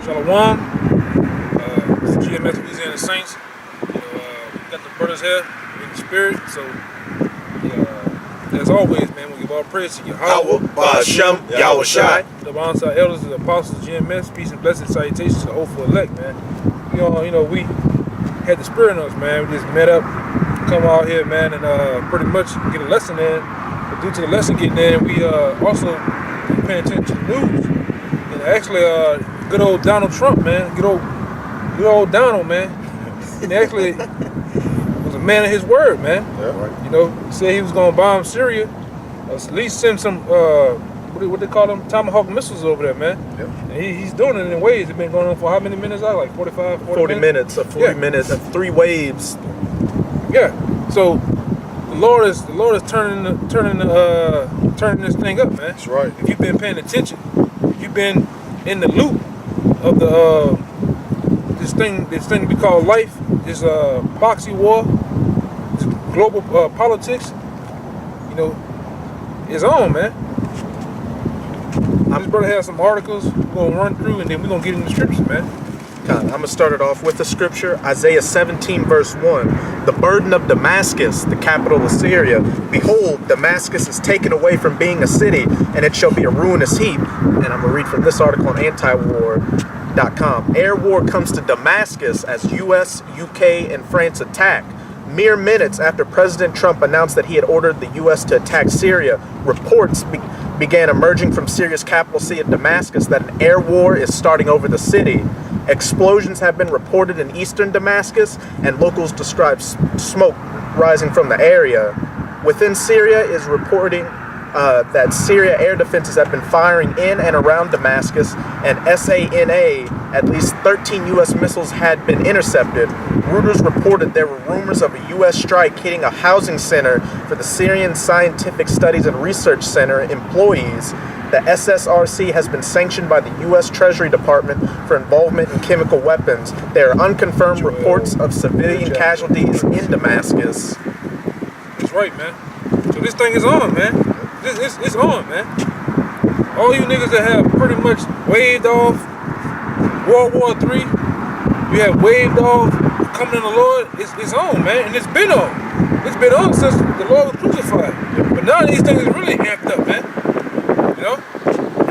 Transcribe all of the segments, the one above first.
Shalom. It's GMS Louisiana Saints. We got the brothers here in the spirit. So, as always, man, we give all praise to Yahweh, Ba'ashem, Yahushai. the alongside elders, the apostles, GMS, peace and blessings, salutations to the hopeful elect, man. We had the spirit in us, man. We just met up, come out here, man, and pretty much get a lesson in. But due to the lesson getting in, we also paying attention to the news. And actually, good old Donald Trump, man, good old Donald, man. And actually was a man of his word, man. Yeah, right. Said he was gonna bomb Syria, or at least send some what they call them, Tomahawk missiles over there, man. Yep. And he's doing it in waves. It's been going on for how many minutes? Like 40 minutes. 40 minutes of 3 waves. Yeah. So the Lord is turning this thing up, man. That's right. If you've been paying attention, if you've been in the loop of the this thing we call life, this proxy war, this global politics, it's on, man. This brother has some articles we're gonna run through, and then we're gonna get into the scriptures, man. I'm going to start it off with the scripture, Isaiah 17 verse 1. The burden of Damascus, the capital of Syria. Behold, Damascus is taken away from being a city, and it shall be a ruinous heap. And I'm going to read from this article on antiwar.com. Air war comes to Damascus as US, UK, and France attack. Mere minutes after President Trump announced that he had ordered the US to attack Syria, reports began emerging from Syria's capital city of Damascus that an air war is starting over the city. Explosions have been reported in eastern Damascus, and locals describe smoke rising from the area. Within Syria is reporting that Syria air defenses have been firing in and around Damascus, and SANA, at least 13 U.S. missiles had been intercepted. Reuters reported there were rumors of a U.S. strike hitting a housing center for the Syrian Scientific Studies and Research Center employees. The SSRC has been sanctioned by the U.S. Treasury Department for involvement in chemical weapons. There are unconfirmed reports of civilian casualties in Damascus. That's right, man. So this thing is on, man. It's on, man. All you niggas that have pretty much waved off World War III, you have waved off coming in the Lord, it's on, man. And it's been on. It's been on since the Lord was crucified. But now these things is really amped up, man. I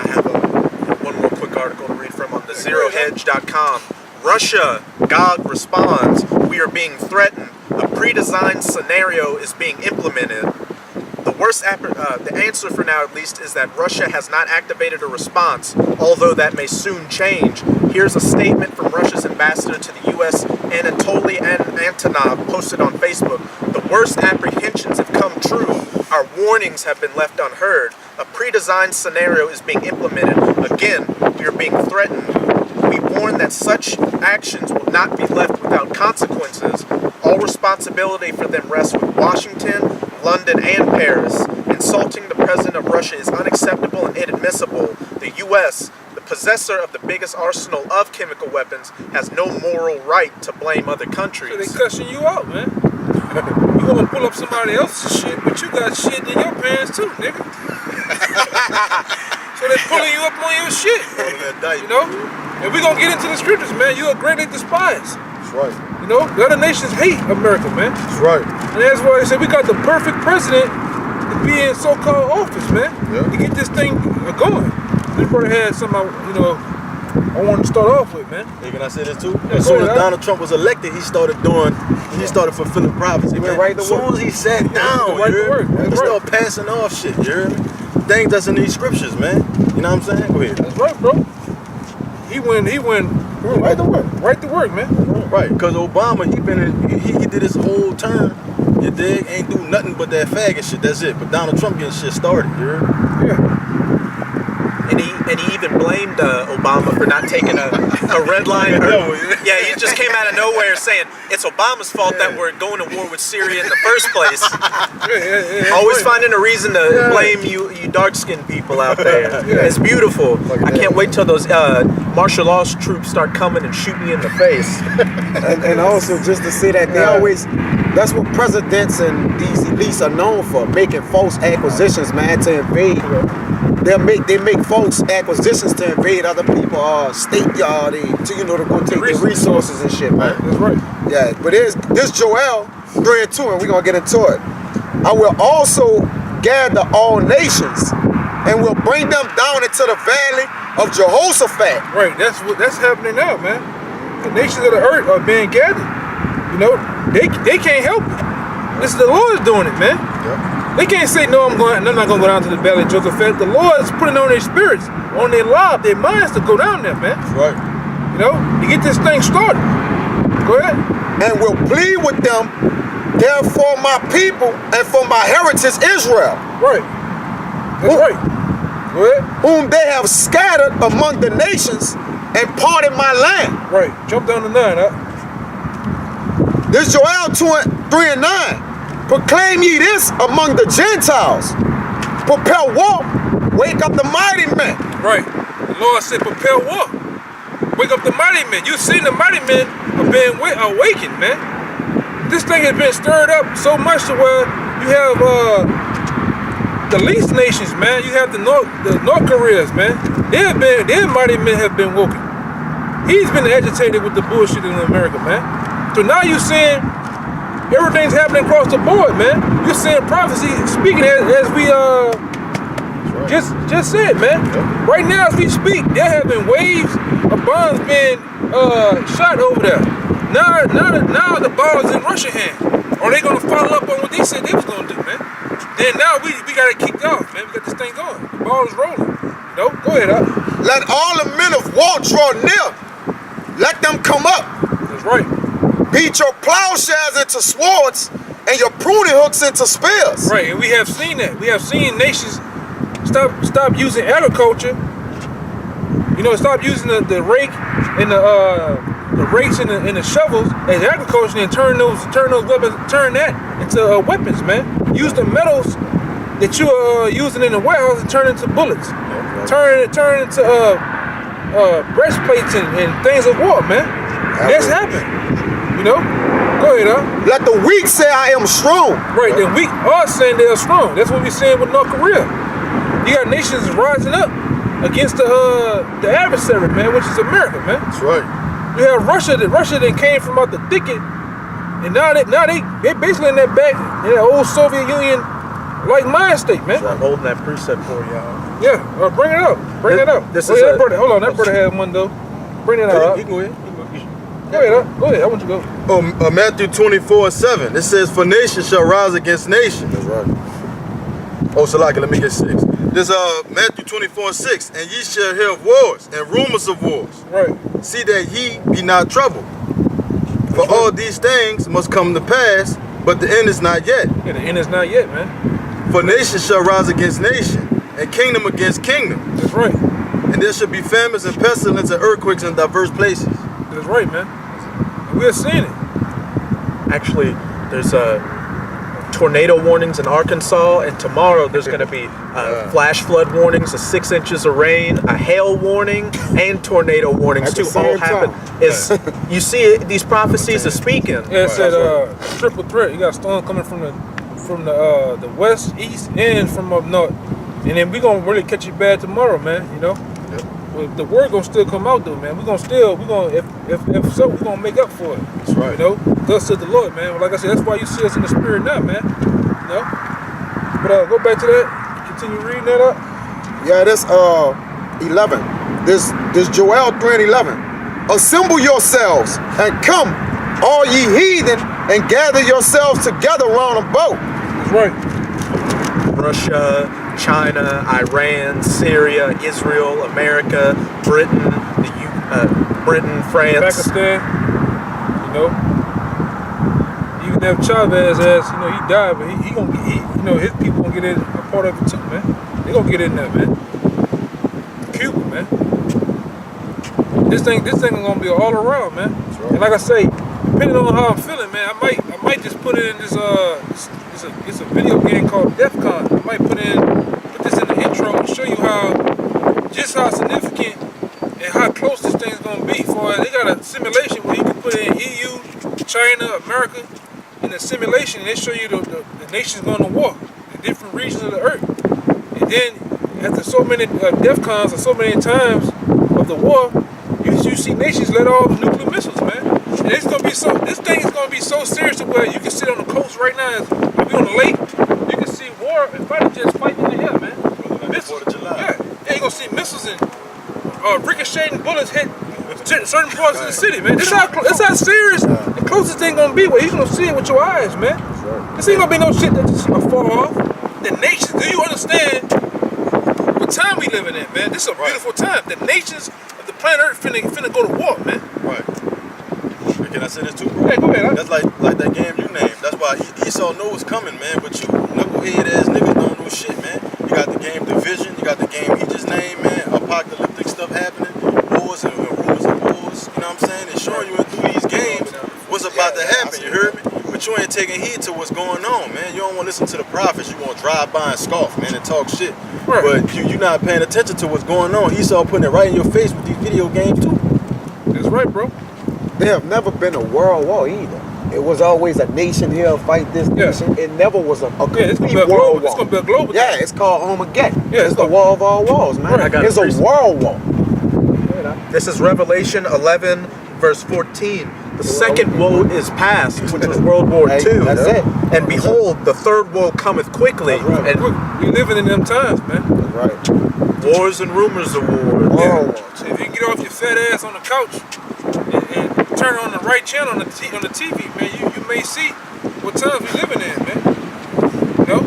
have one more quick article to read from on the zerohedge.com. Russia, Gog responds, we are being threatened. A pre-designed scenario is being implemented. The answer for now, at least, is that Russia has not activated a response, although that may soon change. Here's a statement from Russia's ambassador to the U.S., Anatoly Antonov, posted on Facebook. The worst apprehensions have come true. Our warnings have been left unheard. A pre-designed scenario is being implemented. Again, we are being threatened. We warn that such actions will not be left without consequences. All responsibility for them rests with Washington, London, and Paris. Insulting the president of Russia is unacceptable and inadmissible. The U.S., the possessor of the biggest arsenal of chemical weapons, has no moral right to blame other countries. So they cussing you out, man. You want to pull up somebody else's shit, but you got shit in your pants too, nigga. So they're pulling you up on your shit. And we're going to get into the scriptures, man. You are greatly despised. That's right. The other nations hate America, man. That's right. And that's why they said we got the perfect president to be in so-called office, man. Yeah. To get this thing going. This brother had something, I wanted to start off with, man. Hey, can I say this too? Yeah, as soon as Donald Trump was elected, he started fulfilling prophecy. He went right to As soon work. as he sat down, Right to work. he That's right. started passing off shit, you hear me? Things that's in these scriptures, man. You know what I'm saying? Go ahead. That's right, bro. He went right to work. Right to work, man. Right, because Obama, he did his whole term. You dig? Ain't do nothing but that faggot shit. That's it. But Donald Trump getting shit started, you heard? Yeah. And he even blamed Obama for not taking a red line. Yeah, he just came out of nowhere saying it's Obama's fault that we're going to war with Syria in the first place. Always finding a reason to blame you dark-skinned people out there. It's beautiful. I can't wait till those martial law troops start coming and shooting you in the face. and also just to say that they always, that's what presidents and these elites are known for, making false acquisitions, man, to invade. They make false false acquisitions to invade other people's state yard to go take their resources and shit, man. That's right. Yeah, but this Joel 3:2, and we're gonna get into it. I will also gather all nations and will bring them down into the valley of Jehoshaphat. Right, that's happening now, man. The nations of the earth are being gathered. You know, they can't help it. This is the Lord doing it, man. Yep. They can't say no. I'm not gonna go down to the valley of Jehoshaphat. The Lord is putting on their spirits, on their lives, their minds to go down there, man. That's right. You know, to get this thing started. Go ahead. And will plead with them, therefore my people and for my heritage Israel. Right. That's right. Go ahead. Whom they have scattered among the nations and parted my land. Right. Jump down to 9, huh? This Joel 3:9. Proclaim ye this among the Gentiles. Prepare war. Wake up the mighty men. Right. The Lord said, prepare war. Wake up the mighty men. You've seen the mighty men are being awakened, man. This thing has been stirred up so much to where you have the least nations, man. You have the North Koreas, man. Their mighty men have been woken. He's been agitated with the bullshit in America, man. So now you're seeing everything's happening across the board, man. You're seeing prophecy speaking as we just said, man. Yep. Right now, as we speak, there have been waves of bombs being shot over there. Now the ball is in Russia's hand. Are they gonna follow up on what they said they was gonna do, man? Then now we got it kicked off, man. We got this thing going. The ball is rolling. You know, go ahead, up. Let all the men of war draw near. Let them come up. That's right. Beat your plowshares into swords and your pruning hooks into spears. Right, and we have seen that. We have seen nations stop using agriculture. You know, stop using the rake and the rakes and the shovels as agriculture and turn those weapons, turn that into weapons, man. Use the metals that you are using in the warehouse and turn into bullets. Turn into breastplates and things of war, man. That's happened. You know? Go ahead, huh? Let the weak say I am strong. Right, the weak are saying they are strong. That's what we're saying with North Korea. You got nations rising up against the adversary, man, which is America, man. That's right. You have Russia that came from out the thicket, and now they basically in that back in that old Soviet Union like mind state, man. So I'm holding that preset for y'all. Yeah, bring it up. Bring it up. This oh, is yeah, a- that brother, hold on, that brother had one though. Bring it up. You go ahead. Go ahead, huh? Go ahead. I want you to go. Oh, Matthew 24:7. It says, for nation shall rise against nation. That's right. Oh, Salaki, let me get 6. This Matthew 24:6. And ye shall hear of wars and rumors of wars. Right. See that ye be not troubled. For all these things must come to pass, but the end is not yet. Yeah, the end is not yet, man. For nation shall rise against nation, and kingdom against kingdom. That's right. And there shall be famines and pestilence and earthquakes in diverse places. That's right, man. And we're seeing it. Actually, there's tornado warnings in Arkansas, and tomorrow there's going to be flash flood warnings, 6 inches of rain, a hail warning, and tornado warnings At the too. same All happen. time. You see it, these prophecies are speaking. Yeah, it said triple threat. You got storms coming from the west, east, and from up north. And then we gonna really catch you bad tomorrow, man. You know. Well, the word gonna still come out though, man. If so, we're gonna make up for it. That's right. You know, thus said the Lord, man. Well, like I said, that's why you see us in the spirit now, man. You know. But go back to that. Continue reading that up. Yeah, this 11. This Joel 3:11. Assemble yourselves and come, all ye heathen, and gather yourselves together round about. That's right. Russia, China, Iran, Syria, Israel, America, Britain, Britain, France. Pakistan. You know. Even if Chavez as he died, but he gonna his people gonna get in a part of it too, man. They gonna get in there, man. Cuba, man. This thing gonna be all around, man. Right. And like I say, depending on how I'm feeling, man, I might just put it in this it's a video game called DEFCON. I might put this in the intro and show you how significant and how close this thing's gonna be. They got a simulation where you can put in EU, China, America in a simulation, and they show you the nations going to war, the different regions of the earth. And then after so many DEF CONs and so many times of the war, you see nations let off nuclear missiles, man. And it's gonna be so. This thing is gonna be so serious to where you can sit on the coast right now. If you're on the lake, you can see war and fighter jets fighting in the air, man. Missiles. Yeah, you're gonna see missiles and ricocheting bullets hit certain parts of the city, man. This how serious the closest thing gonna be. Where you gonna see it with your eyes, man. This ain't gonna be no shit that's just far off. The nations. Do you understand what time we living in, man? This is a beautiful time. The nations of the planet Earth finna go to war, man. Right. Can I say this too, bro? Hey, go ahead. That's like that game you named. That's why Esau know what's coming, man. But you knucklehead ass niggas don't know shit, man. You got the game Division. You got the game he just named, man. Apocalyptic stuff happening. Wars and rumors of wars. You know what I'm saying? It's showing you through these games what's about to happen. You heard me? But you ain't taking heed to what's going on, man. You don't want to listen to the prophets. You want to drive by and scoff, man, and talk shit. Right. But you not paying attention to what's going on. Esau putting it right in your face with these video games too. That's right, bro. There have never been a world war either. It was always a nation here fight this nation. It never was a it's complete gonna be a world global. war. It's gonna be a global. Yeah, it's called Armageddon. Yeah, it's the war of all wars, man. Right. It's a world war. This is Revelation 11, verse 14. The second woe is past, which was World War Hey, II. that's it. And behold, the third woe cometh quickly. That's right. And We living in them times, man. That's right. wars and rumors of war. World war. So if you get off your fat ass on the couch and turn on the right channel on the TV, man, you may see what times we living in, man. You know,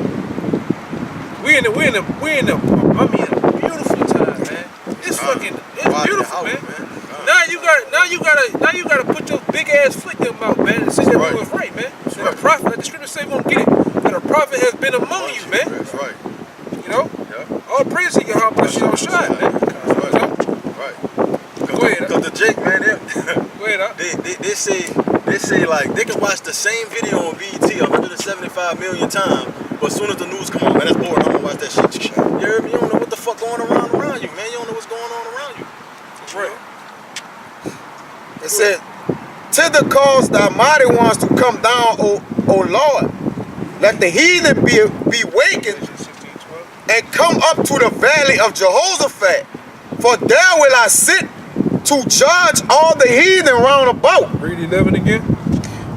we in a beautiful time, man. It's beautiful, man. Now you gotta put your big ass foot in your mouth, man, and say that we was right, man. That a prophet, like the scripture say, we won't get it. That a prophet has been among you, man. That's right. You know, Yeah. all praise to your heart, bless your shine, man. That's right. You know? Right. Go ahead. Because the Jake, man, Go ahead, huh? they say like they can watch the same video on BET 175 million times, but as soon as the news come on, man, that's boring. I'm gonna watch that shit. You heard me? You don't know what the fuck going around you, man. You don't know what's going on around you. That's right. It said, "Thither cause thy mighty ones to come down, O Lord. Let the heathen be wakened 16:12. and come up to the valley of Jehoshaphat. For there will I sit to judge all the heathen round about. Read 11 again.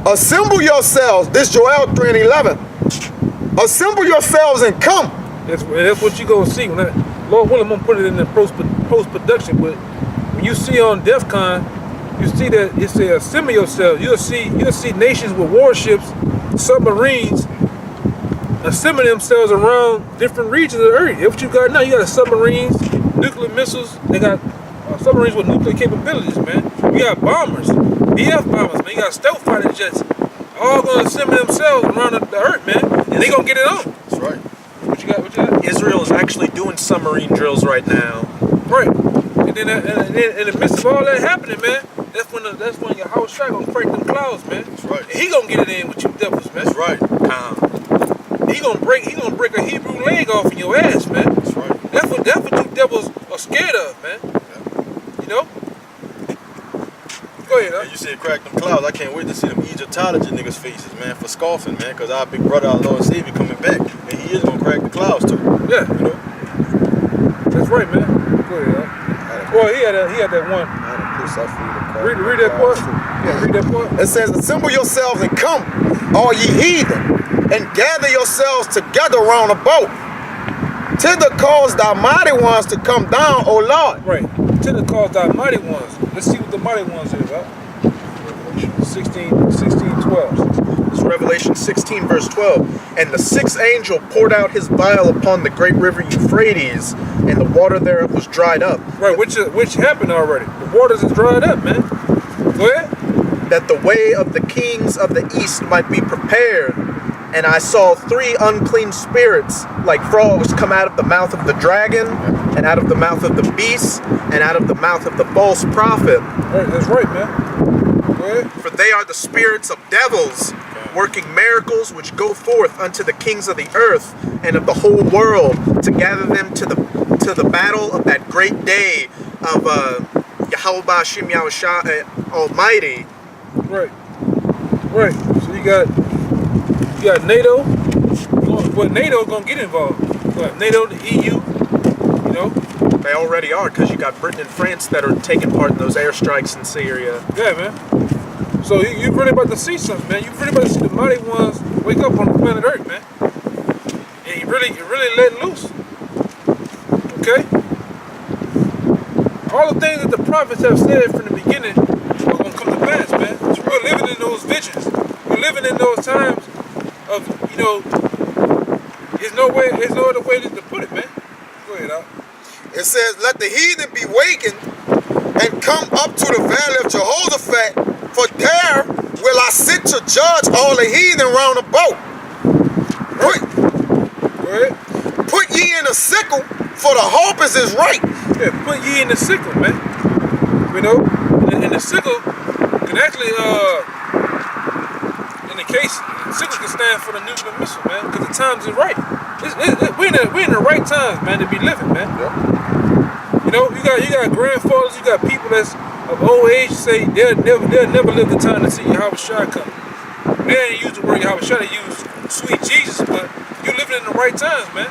Assemble yourselves." This Joel 3 and 11. Assemble yourselves and come. That's what you gonna see. When Lord willing, I'm gonna put it in the post production. But when you see on DEF CON, you see that it says assemble yourselves. You'll see nations with warships, submarines, assembling themselves around different regions of the earth. That's what you got now. You got submarines, nuclear missiles. They got submarines with nuclear capabilities, man. You got bombers, BF bombers, man. You got stealth fighter jets. All gonna assemble themselves around the earth, man. And they gonna get it on. That's right. What you got? Israel is actually doing submarine drills right now. Right. And then in the midst of all that happening, man, that's when your house shot gonna break them clouds, man. That's right. And he gonna get it in with you devils, man. That's right. He gonna break a Hebrew leg off in your ass, man. That's right. That's what you devils are scared of, man. You know? Go ahead, Man, you said crack them clouds. I can't wait to see them Egyptology niggas' faces, man, for scoffing, man, because our big brother, our Lord and Savior, coming back, and he is gonna crack the clouds too. Yeah. You know? That's right, man. Go ahead, Boy, he had that one. Read that part. Yeah, read that part. It says, "Assemble yourselves and come, all ye heathen, and gather yourselves together round about. Thither cause thy mighty ones to come down, O Lord." Right. Thither cause thy mighty ones. Let's see what the mighty ones is, right? 16:12. It's Revelation 16, verse 12. And the sixth angel poured out his vial upon the great river Euphrates, and the water thereof was dried up. Right, which happened already. The waters is dried up, man. Go ahead. That the way of the kings of the east might be prepared. And I saw three unclean spirits like frogs come out of the mouth of the dragon, and out of the mouth of the beast, and out of the mouth of the false prophet. Right, that's right, man. Go ahead. For they are the spirits of devils, working miracles which go forth unto the kings of the earth and of the whole world, to gather them to the battle of that great day of Yahweh Hashem Yahushua Almighty. Right. Right. So you got NATO. Well, NATO gonna get involved. But NATO, the EU, know? They already are, because you got Britain and France that are taking part in those airstrikes in Syria. Yeah, man. So you really about to see something, man. You really about to see the mighty ones wake up on the planet Earth, man. And you really let loose. Okay? All the things that the prophets have said from the beginning are going to come to pass, man. So we're living in those visions. We're living in those times of, you know, there's no other way to put it, man. Go ahead, Al. It says, let the heathen be wakened and come up to the valley of Jehoshaphat, for there will I sit to judge all the heathen round about. Go ahead. Put ye in a sickle, for the harvest is ripe. Yeah, put ye in the sickle, man. You know, and the sickle can actually, in the case, the sickle can stand for the nuclear missile, man, because the times is right. We're in the right times, man, to be living, man. Yeah. You know, you got grandfathers, you got people that's of old age say they'll never live the time to see Yahweh Shai come. They ain't use the word Yahweh Shai, they use sweet Jesus, but you're living in the right times, man.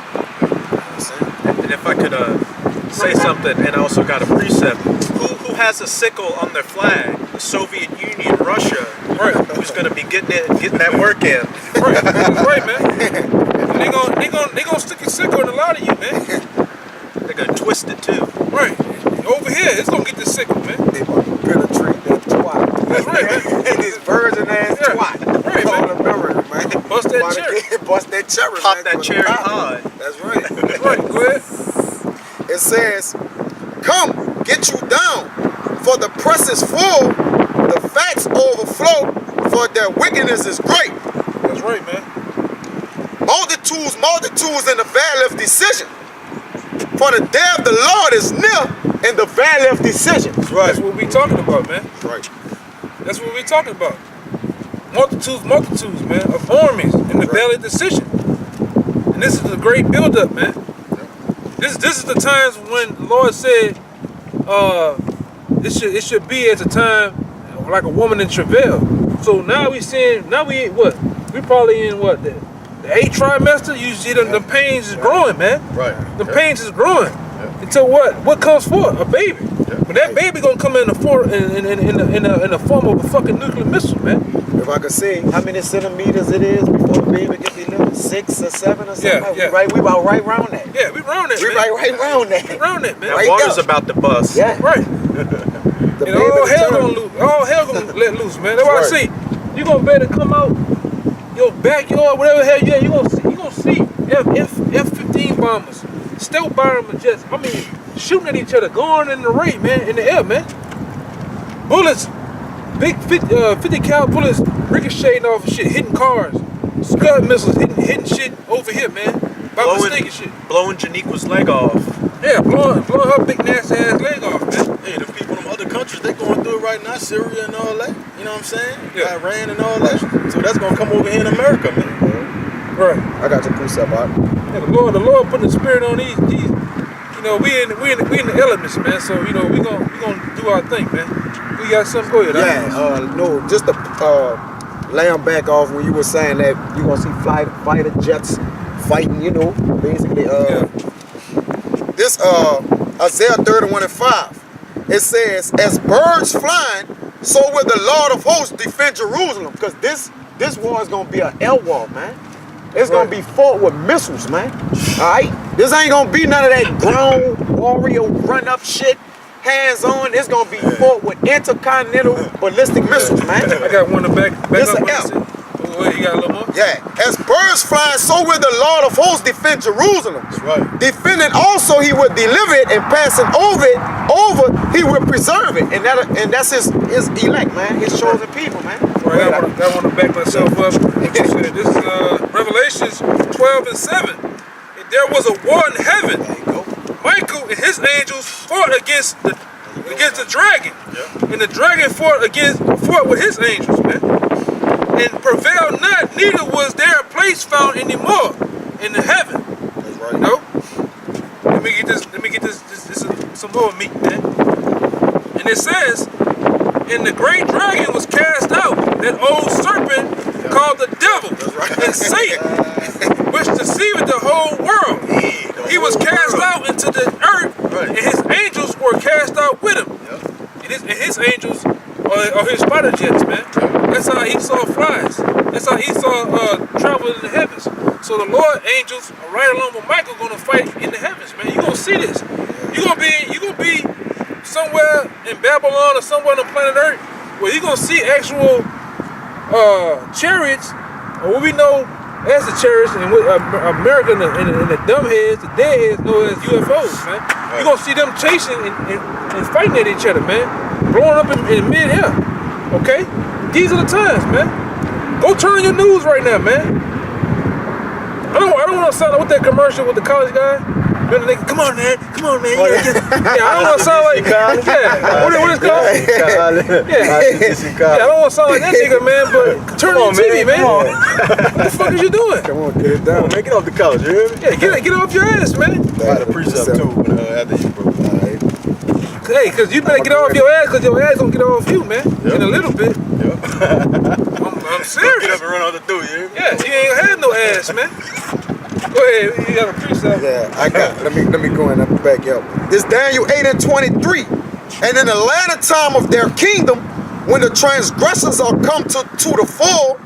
And if I could say something, and I also got a precept, who has a sickle on their flag? The Soviet Union, Russia, Right. who's going to be getting that work in. Right, that's right, man. They gonna stick a sickle in a lot of you, man. They're going to twist it too. Right. Over here, it's gonna get this sickle, man. They want to penetrate that twat. That's right, man. This virgin ass Yeah. twat. Right, Call man. the memory, man. Bust that cherry. Bust that cherry, Pop man. that cherry pie. That's right. That's right, go ahead. It says, come, get you down, for the press is full, the fats overflow, for their wickedness is great. That's right, man. Multitudes in the valley of decision. For the day of the Lord is near in the valley of decision. That's what we talking about, man. Right. That's what we talking about. Multitudes, man, of armies in the valley of decision. And this is a great build-up, man. This is the times when the Lord said, it should be at a time like a woman in travail. So now we probably in what, the 8th trimester. You see the pains is growing, man. Right. The pains is growing. Until what comes forth? A baby. But that baby gonna come in the form of a fucking nuclear missile, man. If I could say how many centimeters it is before the baby gets delivered, 6 or 7 or something. Yeah, yeah. We about right around that. Yeah, we round that, We man. right around that. We round that, man. That Right water's there. about to bust. Yeah. Right. The And all hell determined. gonna loose. All hell gonna let loose, man. That's why I say you gonna better come out your backyard, whatever the hell you at, you gonna see F-15 bombers, stealth bombers, shooting at each other, going in the rain, man, in the air, man. Bullets, big 50 cal bullets ricocheting off of shit, hitting cars, scud missiles hitting shit over here, man. By mistake and shit. Blowing Janiqua's leg off. Yeah, blowing her big nasty ass leg off, man. Hey, the people in them other countries, they going through it right now, Syria and all that. You know what I'm saying? Yeah. Iran and all that. So that's gonna come over here in America, man. Right. I got your precept out. Yeah, the Lord putting the spirit on these. You know, we in the elements, man. So you know, we gonna do our thing, man. We got something for you. Yeah, no, just to lay 'em back off when you were saying that you're going to see fighter jets fighting, you know, basically. This Isaiah 31:5. It says, as birds flying, so will the Lord of hosts defend Jerusalem. Because this war is going to be an air war, man. It's going to be fought with missiles, man. All right? This ain't going to be none of that grown warrior run-up shit. Hands on, it's gonna be fought with intercontinental ballistic missiles, man. I got one to back This up. a What F. I said. Oh, you got a little more? Yeah, as birds flying, so will the Lord of hosts defend Jerusalem. That's right. Defending also, he will deliver it, and passing over, he will preserve it. And that's his elect, man. His chosen people, man. Right, I want to back myself up. What you said. This is Revelations 12:7. And there was a war in heaven. There you go. Michael and his angels fought against the dragon, and the dragon fought with his angels, man, and prevailed not. Neither was there a place found anymore in the heaven. That's right. You know. Let me get this. This is some more meat, man. And it says, and the great dragon was cast out, that old serpent called the devil and Satan, which deceiveth the whole world. He was cast out into the earth, Right. And his angels were cast out with him. And his angels are his fighter jets, man. That's how Esau flies. That's how Esau travels in the heavens. So the Lord angels are right along with Michael gonna fight in the heavens, man. You gonna see this. You gonna be somewhere in Babylon or somewhere on the planet Earth where you gonna see actual chariots, or what we know as the chariots, and what America and the dumbheads, the deadheads know as UFOs, man. You gonna see them chasing and fighting at each other, man. Blowing up in mid-air. Okay? These are the times, man. Go turn on your news right now, man. I don't want to sound like with that commercial with the college guy. Then they come on, man. Come on, man. I don't want to sound like what is it called? I don't want to sound like that nigga, man. But turn on your TV, man. What the fuck is you doing? Come on, get it down. Make it off the couch, you hear me? Yeah, get off your ass, man. I had a precept too after you broke. Hey, cause you better get off your ass, cause your ass gonna get off you, man. In a little bit. I'm serious. Get up and run out the door, you hear me? Yeah, you ain't had no ass, man. Go ahead, you got a precept. Yeah, I got. Let me go in and back up. This Daniel 8:23, and in the latter time of their kingdom, when the transgressors are come to the full,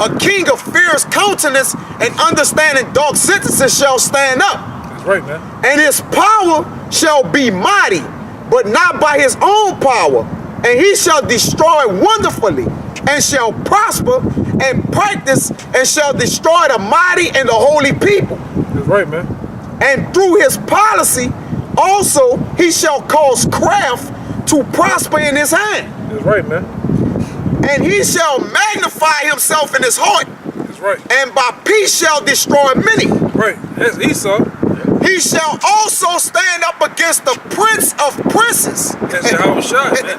a king of fierce countenance and understanding dark sentences shall stand up. That's right, man. And his power shall be mighty, but not by his own power. And he shall destroy wonderfully, and shall prosper and practice, and shall destroy the mighty and the holy people. That's right, man. And through his policy also he shall cause craft to prosper in his hand. That's right, man. And he shall magnify himself in his heart, That's right. and by peace shall destroy many. Right. That's Esau. He shall also stand up against the prince of princes. That's how it was shot, man.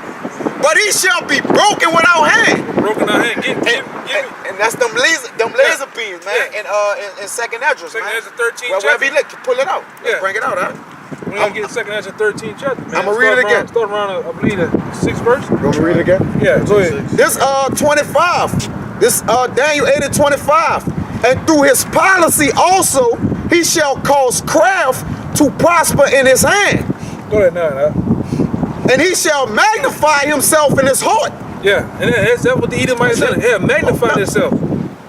But he shall be broken without hand. Broken out hand. Give me. And that's them laser beams, man. Yeah. In second address, Second man. Ezra 13 Well, chapter. wherever you look, pull it out. Yeah. Bring it out, huh? We're gonna get second Ezra 13 chapter, man. I'ma read it again. Start around, I believe, the 6th verse. You want me to read it again? Yeah, go ahead. This 25. This Daniel 8:25. And through his policy also he shall cause craft to prosper in his hand. Go ahead now. And he shall magnify himself in his heart. Yeah, and that's what the Edomites done. Yeah, magnify themselves.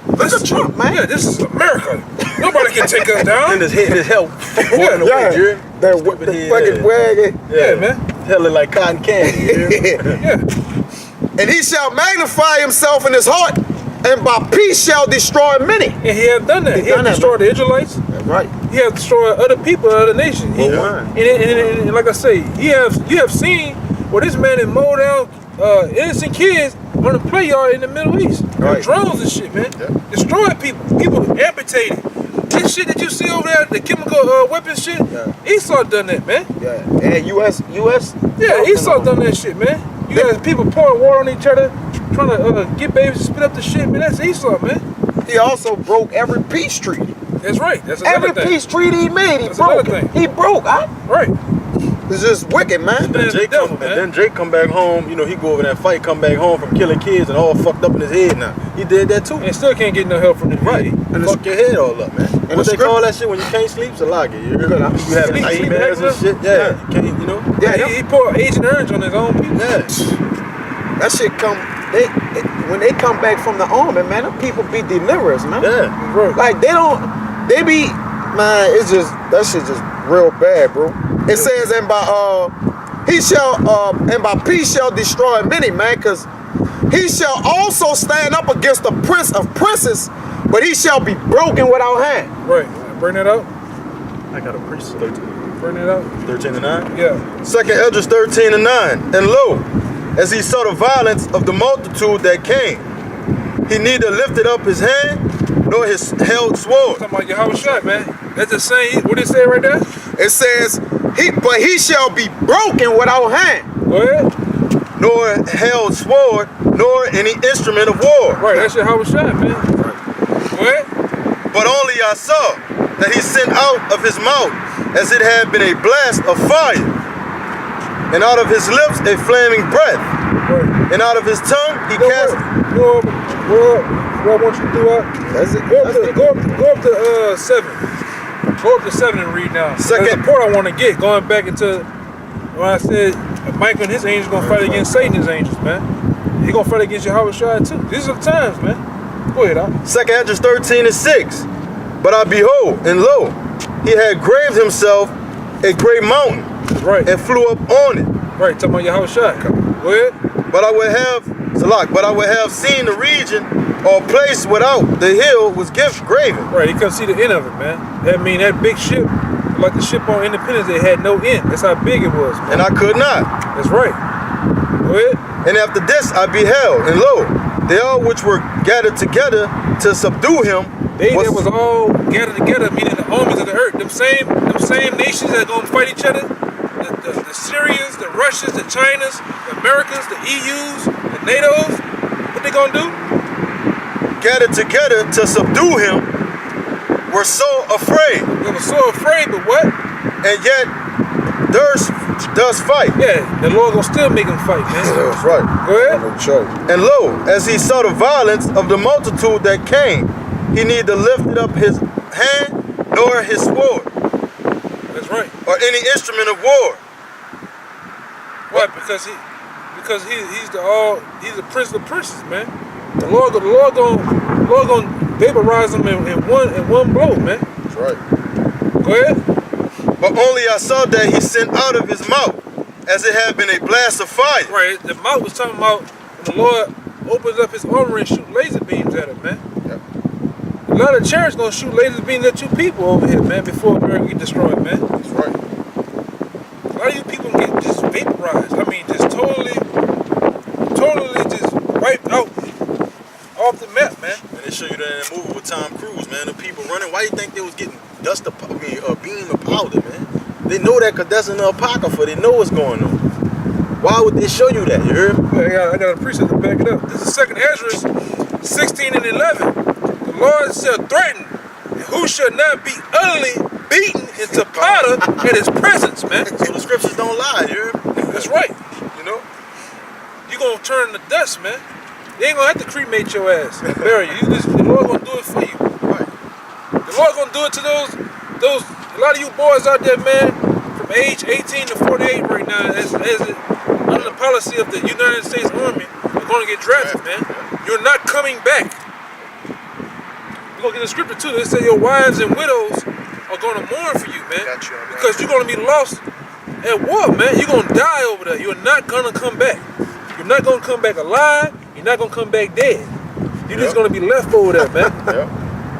Look at Trump, man. Yeah, this is America. Nobody can take us down. And his head, his help. Yeah, That fucking wagon. Yeah, man. Hella like cotton candy. You hear me? Yeah. And he shall magnify himself in his heart, and by peace shall destroy many. And he have done that. He have destroyed the Israelites. That's right. He have destroyed other people, other nations. And like I say, you have seen where this man has mowed down innocent kids on the play yard in the Middle East. Right. Drones and shit, man. Destroying people. People amputated. This shit that you see over there, the chemical weapons shit, Esau done that, man. Yeah. And US. Yeah, Esau done that shit, man. You got people pouring water on each other, trying to get babies to spit up the shit, man. That's Esau, man. He also broke every peace treaty. That's right. That's another Every thing. peace treaty he made, he That's broke. another thing. He broke, huh? Right. It's just wicked, man. Man's the devil, man. Then Drake come back home, you know, he go over that fight, come back home from killing kids and all fucked up in his head now. He did that too. And still can't get no help from the VA. And fuck your head all up, man. And What the they call that shit when you can't sleep? Salagi. You heard me? You have Sleep nightmares and accident? shit. Yeah. You can't, you know? Yeah, he poured Agent Orange on his own people. Yeah. That shit when they come back from the army, man, them people be delirious, man. Yeah. Right. Like they be, man, it's just, that shit just real bad, bro. It says, and by peace shall destroy many, man, because he shall also stand up against the prince of princes, but he shall be broken without hand. Right. Bring that out. I got a priest. Bring that out. 13 and 9. Yeah. Second Esdras 13 and 9. And lo, as he saw the violence of the multitude that came, he neither lifted up his hand nor his held sword. Talking about Yahweh Shai, man. That's the same. What it say right there? It says, but he shall be broken without hand. Go ahead. Nor held sword, nor any instrument of war. Right. That's Yahweh Shai, man. Go ahead. But only I saw that he sent out of his mouth as it had been a blast of fire, and out of his lips a flaming breath, Right. and out of his tongue he cast. What I want you to do out. That's it. Go up to 7. Go up to 7 and read now. Second- There's a part I want to get, going back into when I said Michael and his angels going to fight against Satan and his angels, man. He going to fight against Yahweh Shai too. These are the times, man. Go ahead, Al. 2 Esdras 13 and 6. But I behold, and lo, he had graved himself a great mountain Right. and flew up on it. Right, talking about Yahweh Shai. Go ahead. But I would have, Salak, but I would have seen the region or place without the hill was graven. Right, he couldn't see the end of it, man. That mean that big ship, like the ship on Independence, it had no end. That's how big it was, man. And I could not. That's right. Go ahead. And after this I beheld, and lo, they all which were gathered together to subdue him. They that was all gathered together, meaning the armies of the earth. Them same nations that gonna fight each other. The Syrians, the Russians, the Chinas, the Americans, the EUs, the NATOs. What they gonna do? gathered together to subdue him were so afraid, They were so afraid, but what? and yet does fight. Yeah, the Lord gonna still make them fight, man. That's right. Go ahead. No choice. And lo, as he saw the violence of the multitude that came, he neither lifted up his hand nor his sword That's right. or any instrument of war. What? Because he's the prince of princes, man. The Lord gonna vaporize them in one blow, man. That's right. Go ahead. But only I saw that he sent out of his mouth as it had been a blast of fire. Right. The mouth was talking about when the Lord opens up his armor and shoot laser beams at him, man. Yep. A lot of chariots gonna shoot laser beams at you people over here, man, before America get destroyed, man. That's right. A lot of you people get just vaporized. I mean, just totally just wiped out off the map, man. And they show you that movie with Tom Cruise, man. The people running. Why you think they was getting a beam of powder, man? They know that because that's in the Apocrypha. They know what's going on. Why would they show you that? You heard me? I got a precept to back it up. This is 2 Esdras 16 and 11. The Lord shall threaten, and who shall not be utterly beaten into powder at his presence, man. So the scriptures don't lie. You heard me? That's right. You know? You gonna turn to dust, man. They ain't gonna have to cremate your ass and bury you. The Lord gonna do it for you. Right. The Lord gonna do it to those a lot of you boys out there, man, from age 18 to 48 right now, as under the policy of the United States Army, are gonna get drafted, man. You're not coming back. You gonna get the scripture too. They say your wives and widows are gonna mourn for you, man. Got you on that. Because you're gonna be lost at war, man. You're gonna die over there. You're not gonna come back. You're not gonna come back alive. You're not gonna come back dead. You're just gonna be left over there, man. Yep.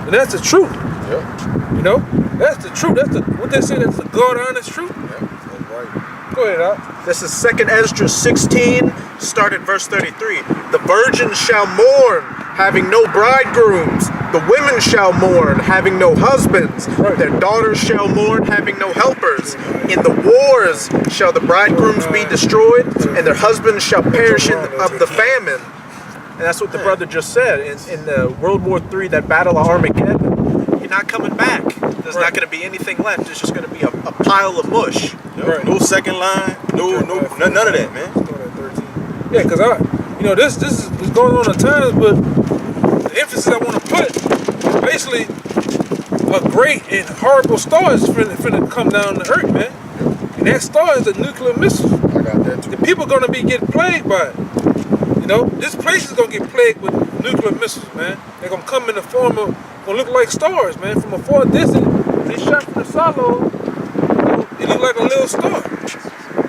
And that's the truth. Yep. You know? That's the truth. That's what they say, that's the God honest truth. Yep. That's right. Go ahead, Al. This is 2 Esdras 16, start at verse 33. The virgins shall mourn, having no bridegrooms. The women shall mourn, having no husbands. Right. Their daughters shall mourn, having no helpers. In the wars shall the bridegrooms be destroyed, and their husbands shall perish of the famine. And that's what the brother just said. In the World War III, that Battle of Armageddon, you're not coming back. There's not going to be anything left. There's just going to be a pile of mush. Right. No second line. No, none of that, man. Start at 13. Yeah, because this is going on at times, but the emphasis I want to put is basically a great and horrible star is finna come down the earth, man. And that star is a nuclear missile. I got that too. The people are gonna be getting plagued by it. You know, this place is gonna get plagued with nuclear missiles, man. They're gonna come in the form of, gonna look like stars, man. From a far distance, they shot from the silo, it look like a little star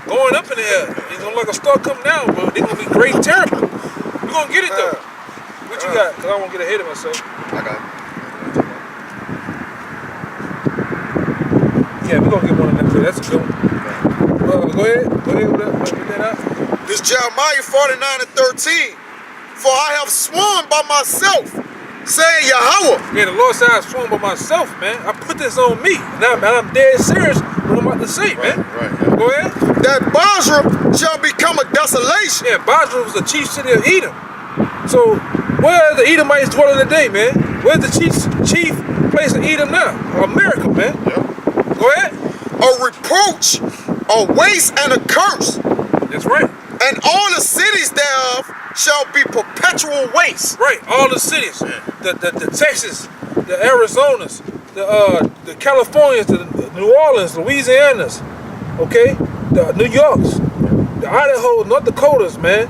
going up in the air. It's gonna look like a star come down, but they're gonna be great and terrible. We're gonna get it though. What you got? Cause I won't get ahead of myself. I got it. Yeah, we're gonna get one of them. That's a good one. Go ahead with that out. This Jeremiah 49 and 13. For I have sworn by myself, saying Yahweh. Yeah, the Lord said I sworn by myself, man. I put this on me. And I'm dead serious what I'm about to say, man. Right. Go ahead. That Basra shall become a desolation. Yeah, Basra was the chief city of Edom. So where are the Edomites dwelling today, man? Where's the chief place of Edom now? America, man. Yep. Go ahead. A reproach, a waste, and a curse. That's right. And all the cities thereof shall be perpetual waste. Right. All the cities, the Texas, the Arizonas, the Californians, the New Orleans, Louisianas, okay, the New Yorks, the Idaho, North Dakotas, man.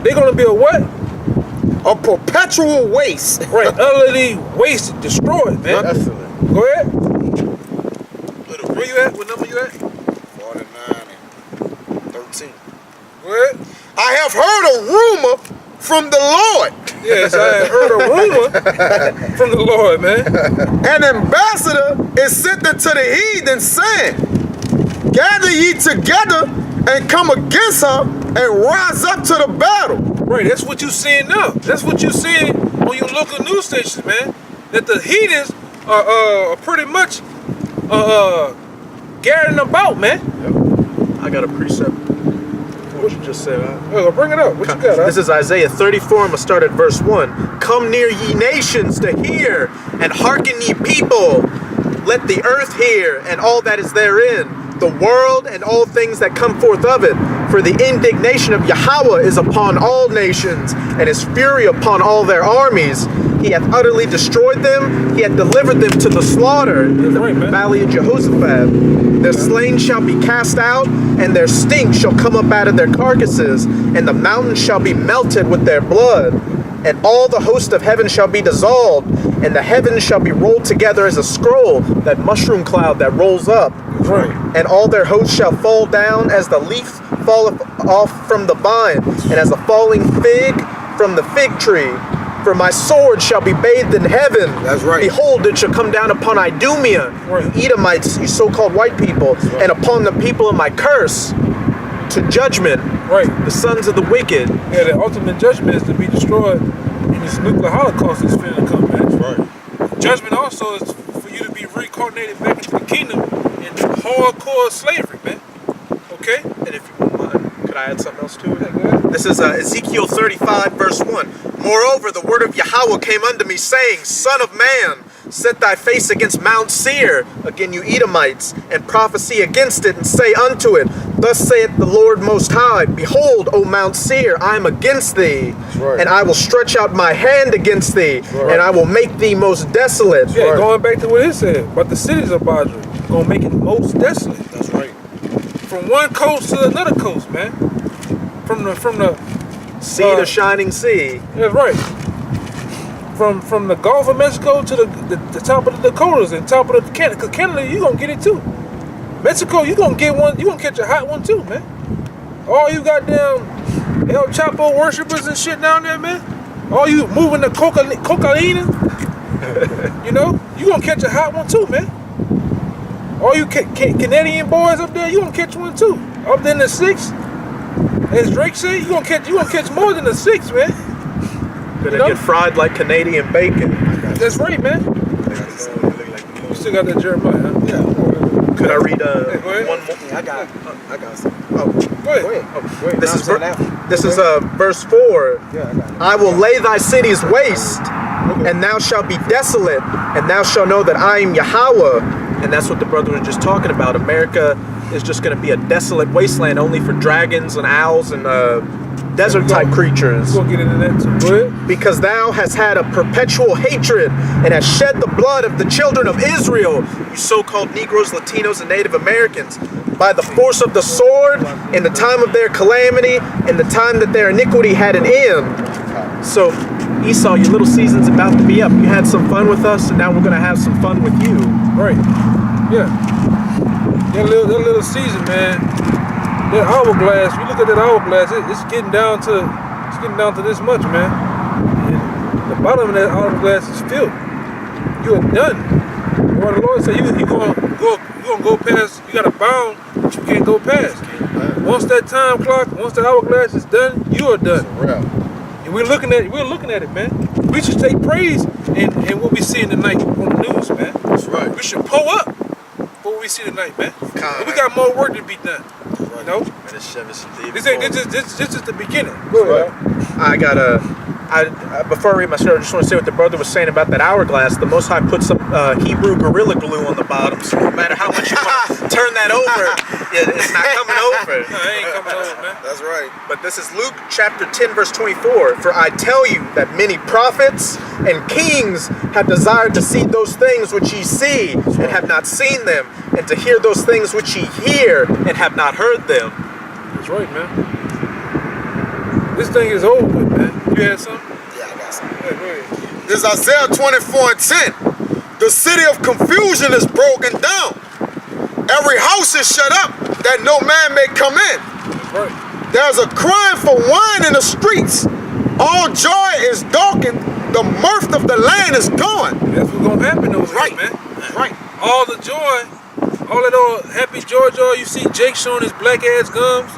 They're gonna be a what? A perpetual waste. Right, utterly wasted, destroyed, man. Excellent. Go ahead. Where you at? What number you at? 49 and 13. Go ahead. I have heard a rumor from the Lord. Yes, I have heard a rumor from the Lord, man. An ambassador is sent unto the heathen, saying, gather ye together and come against her and rise up to the battle. Right, that's what you seeing now. That's what you seeing on your local news stations, man. That the heathens are pretty much gathering about, man. I got a precept. What you just said. Well, bring it up. What you got? This is Isaiah 34. I'm gonna start at verse 1. Come near, ye nations, to hear, and hearken, ye people. Let the earth hear, and all that is therein, the world and all things that come forth of it. For the indignation of Yahweh is upon all nations, and his fury upon all their armies. He hath utterly destroyed them. He hath delivered them to the slaughter in the valley of Jehoshaphat. Their slain shall be cast out, and their stink shall come up out of their carcasses, and the mountains shall be melted with their blood. And all the host of heaven shall be dissolved, and the heavens shall be rolled together as a scroll, that mushroom cloud that rolls up. Right. And all their hosts shall fall down as the leaf falleth off from the vine, and as a falling fig from the fig tree. For my sword shall be bathed in heaven. That's right. Behold, it shall come down upon Idumea, Right. you Edomites, you so-called white people, and upon the people of my curse, to judgment, Right. the sons of the wicked. Yeah, the ultimate judgment is to be destroyed in this nuclear holocaust that's finna come, man. Right. Judgment also is for you to be reincarnated back into the kingdom in hardcore slavery, man. Okay? And if you mind, could I add something else to it? Yeah, go ahead. This is Ezekiel 35, verse 1. Moreover, the word of Yahweh came unto me, saying, Son of man, set thy face against Mount Seir, again you Edomites, and prophesy against it, and say unto it, Thus saith the Lord Most High, Behold, O Mount Seir, I am against thee, right. and I will stretch out my hand against thee, right. and I will make thee most desolate. Yeah, Right. going back to what it said about the cities of Basra, gonna make it most desolate. That's right. From one coast to another coast, man. From the See the shining sea. yeah, right. From the Gulf of Mexico to the top of the Dakotas and top of the Canada, cause Canada you gonna get it too. Mexico you gonna get one, you gonna catch a hot one too, man. All you goddamn El Chapo worshippers and shit down there, man. All you moving the cocaine, you know, you gonna catch a hot one too, man. All you Canadian boys up there, you gonna catch one too. Up there in the 6, as Drake said, you gonna catch more than the 6, man. Gonna You know? get fried like Canadian bacon. That's right, man. You still got that Jeremiah, huh? Yeah. Could I read go ahead. one more? Yeah, I got some. Oh, Go ahead. Go ahead. oh, Go ahead. this No, is I'm saying that. this is verse 4. Yeah, I got it. I will lay thy cities waste, and thou shalt be desolate, and thou shalt know that I am Yahweh. And that's what the brother was just talking about. America is just going to be a desolate wasteland only for dragons and owls and desert type creatures. We're gonna get into that too. Go ahead. Because thou hast had a perpetual hatred and hast shed the blood of the children of Israel, you so-called Negroes, Latinos, and Native Americans, by the force of the sword, in the time of their calamity, in the time that their iniquity had an end. So, Esau, your little season's about to be up. You had some fun with us, and now we're going to have some fun with you. Right. Yeah. That little season, man. That hourglass. You look at that hourglass. It's getting down to this much, man. And the bottom of that hourglass is filled. You are done. What the Lord said, you gonna go past. You got a bound that you can't go past. Once that time clock, once the hourglass is done, you are done. And we're looking at it, man. We should take praise in what we see in the night on the news, man. That's right. We should pull up for what we see tonight, man. And we got more work to be done. You know? Man, this Chevy's some David This is the beginning. I got before I read my story, I just want to say what the brother was saying about that hourglass. The Most High put some Hebrew Gorilla Glue on the bottom, so no matter how much you want to turn that over, Yeah, it's not coming over. No, it ain't coming over, man. That's right. But this is Luke chapter 10, verse 24. For I tell you that many prophets and kings have desired to see those things which ye see and have not seen them, and to hear those things which ye hear and have not heard them. That's right, man. This thing is over with, man. You had something? Yeah, I got something. Yeah, go ahead. This is Isaiah 24 and 10. The city of confusion is broken down. Every house is shut up that no man may come in. That's right. There's a crying for wine in the streets. All joy is darkened. The mirth of the land is gone. That's what's gonna happen over Right. here, man. Right. All the joy, all that old happy joy. You see Jake showing his black ass gums.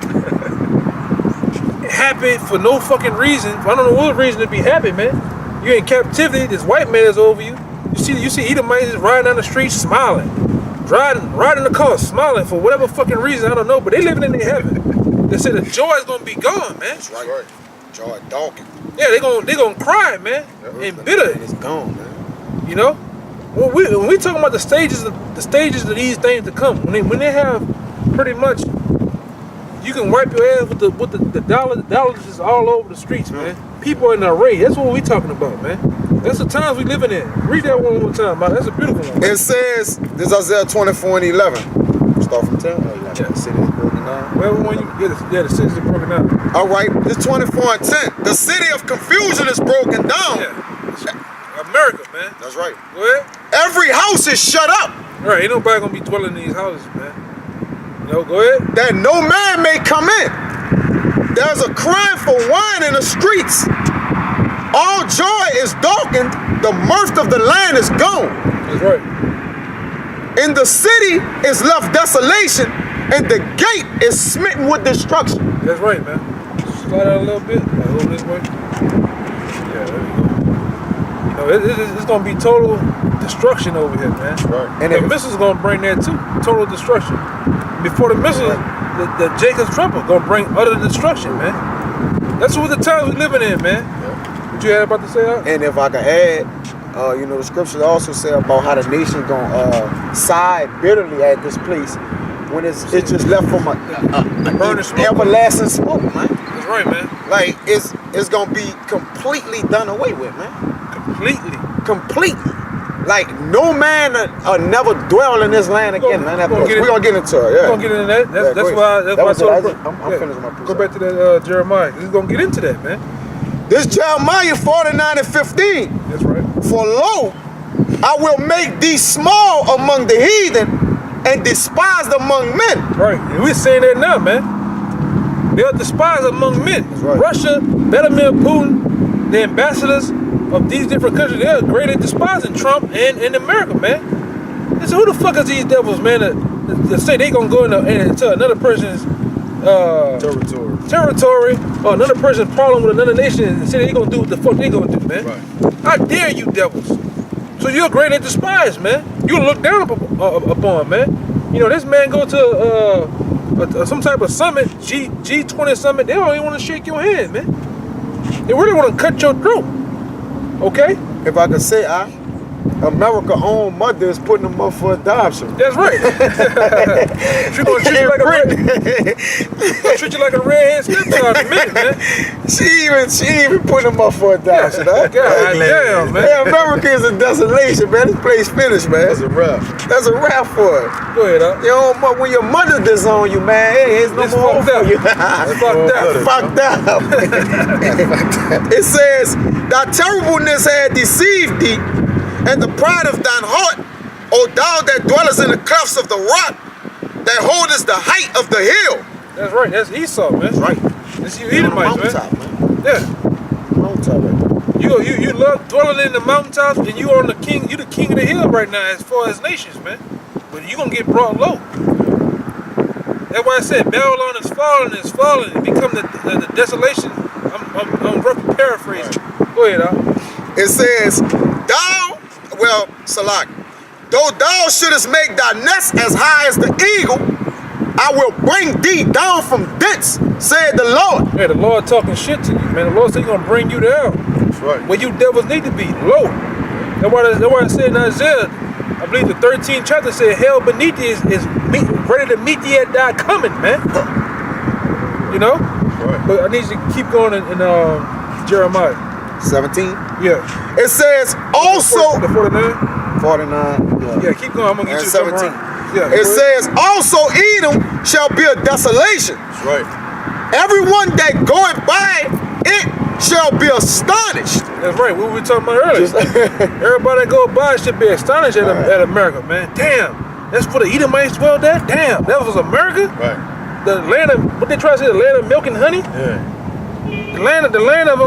Happy for no fucking reason. I don't know what reason to be happy, man. You in captivity. This white man is over you. You see Edomites just riding down the street smiling, riding the car smiling for whatever fucking reason, I don't know. But they living in their heaven. They said the joy is gonna be gone, man. That's right. Joy darkened. Yeah, they gonna cry, man, and bitter. It's gone, man. You know, when we talking about the stages of these things to come, when they have pretty much, you can wipe your ass with the dollars is all over the streets, man. People in an array. That's what we talking about, man. That's the times we living in. Read that one more time, man. That's a beautiful one. It says, this is Isaiah 24 and 11. Start from 10. Oh, you got the city is broken down. Well, when you the cities are broken down. All right, it's 24 and 10. The city of confusion is broken down. Yeah, America, man. That's right. Go ahead. Every house is shut up, All right, ain't nobody gonna be dwelling in these houses, man. You know, go ahead. that no man may come in. There's a crying for wine in the streets. All joy is darkened. The mirth of the land is gone. That's right. In the city is left desolation, and the gate is smitten with destruction. That's right, man. Slide out a little bit. Like, over this way. Yeah, there you go. You know, it's gonna be total destruction over here, man. Right. And the missiles gonna bring that too. Total destruction. Before the missiles, the Jacob's trouble gonna bring utter destruction, man. That's what the times we living in, man. What you had about to say that? And if I can add, you know, the scriptures also say about how the nation gonna sigh bitterly at this place when it's just left from a Burning smoke. everlasting smoke, man. That's right, man. Like it's gonna be completely done away with, man. Completely. Like no man never dwell in this land again, man. We're gonna get into it, We're yeah. gonna get into that. That's go why. ahead. That's why I told I'm finished my Go back to that Jeremiah. He's gonna get into that, man. This Jeremiah 49 and 15. That's right. For lo, I will make thee small among the heathen and despised among men. Right. And we're saying that now, man. They are despised among men. right. Russia, Vladimir Putin, the ambassadors of these different countries, they are greatly despising Trump and America, man. And so who the fuck is these devils, man, that say they gonna go into another person's territory or another person's problem with another nation and say they gonna do what the fuck they gonna do, man. Right. How dare you devils? So you're greatly despised, man. You look down upon, man. You know, this man go to some type of summit, G20 summit, they don't even want to shake your hand, man. They really want to cut your throat. Okay? If I could say, America own mother is putting them up for adoption. That's right. She's gonna treat you like a redhead stepchild in a minute, man. She even putting them up for adoption, huh? God damn, man. Yeah, America is a desolation, man. This place finished, man. That's a wrap. That's a wrap for it. Go ahead, huh? You know, when your mother disown you, man, it's no It's more fucked for up. you. It's fucked up. Fucked up. It says, thy terribleness had deceived thee, and the pride of thine heart, O thou that dwellest in the clefts of the rock, that holdest the height of the hill. That's right. That's Esau, man. That's right. That's you Edomites, man. Mountaintop, man. Yeah. Mountaintop right there. You love dwelling in the mountaintops, and you on the king. You the king of the hill right now, as far as nations, man. But you gonna get brought low. That's why I said Babylon is falling, and become the desolation. I'm roughly paraphrasing. Go ahead, Al. It says, Salak, though thou shouldest make thy nest as high as the eagle, I will bring thee down from thence, said the Lord. Yeah, the Lord talking shit to you, man. The Lord said He's gonna bring you down. That's right. Where you devils need to be, low. That's why I said in Isaiah, I believe the 13th chapter said hell beneath you is ready to meet thee at thy coming, man. You know? Right. But I need you to keep going in Jeremiah. 17. Yeah. It says also The 49? 49. Yeah, keep going. I'm going to get And you to jump 17. around. Yeah. It says also Edom shall be a desolation. That's right. Everyone that goeth by it shall be astonished. That's right. What we were talking about earlier. Everybody that go by should be astonished at America, man. Damn. That's for the Edomites dwell there? Damn. That was America? Right. The land of, what they try to say, the land of milk and honey? Yeah. The land of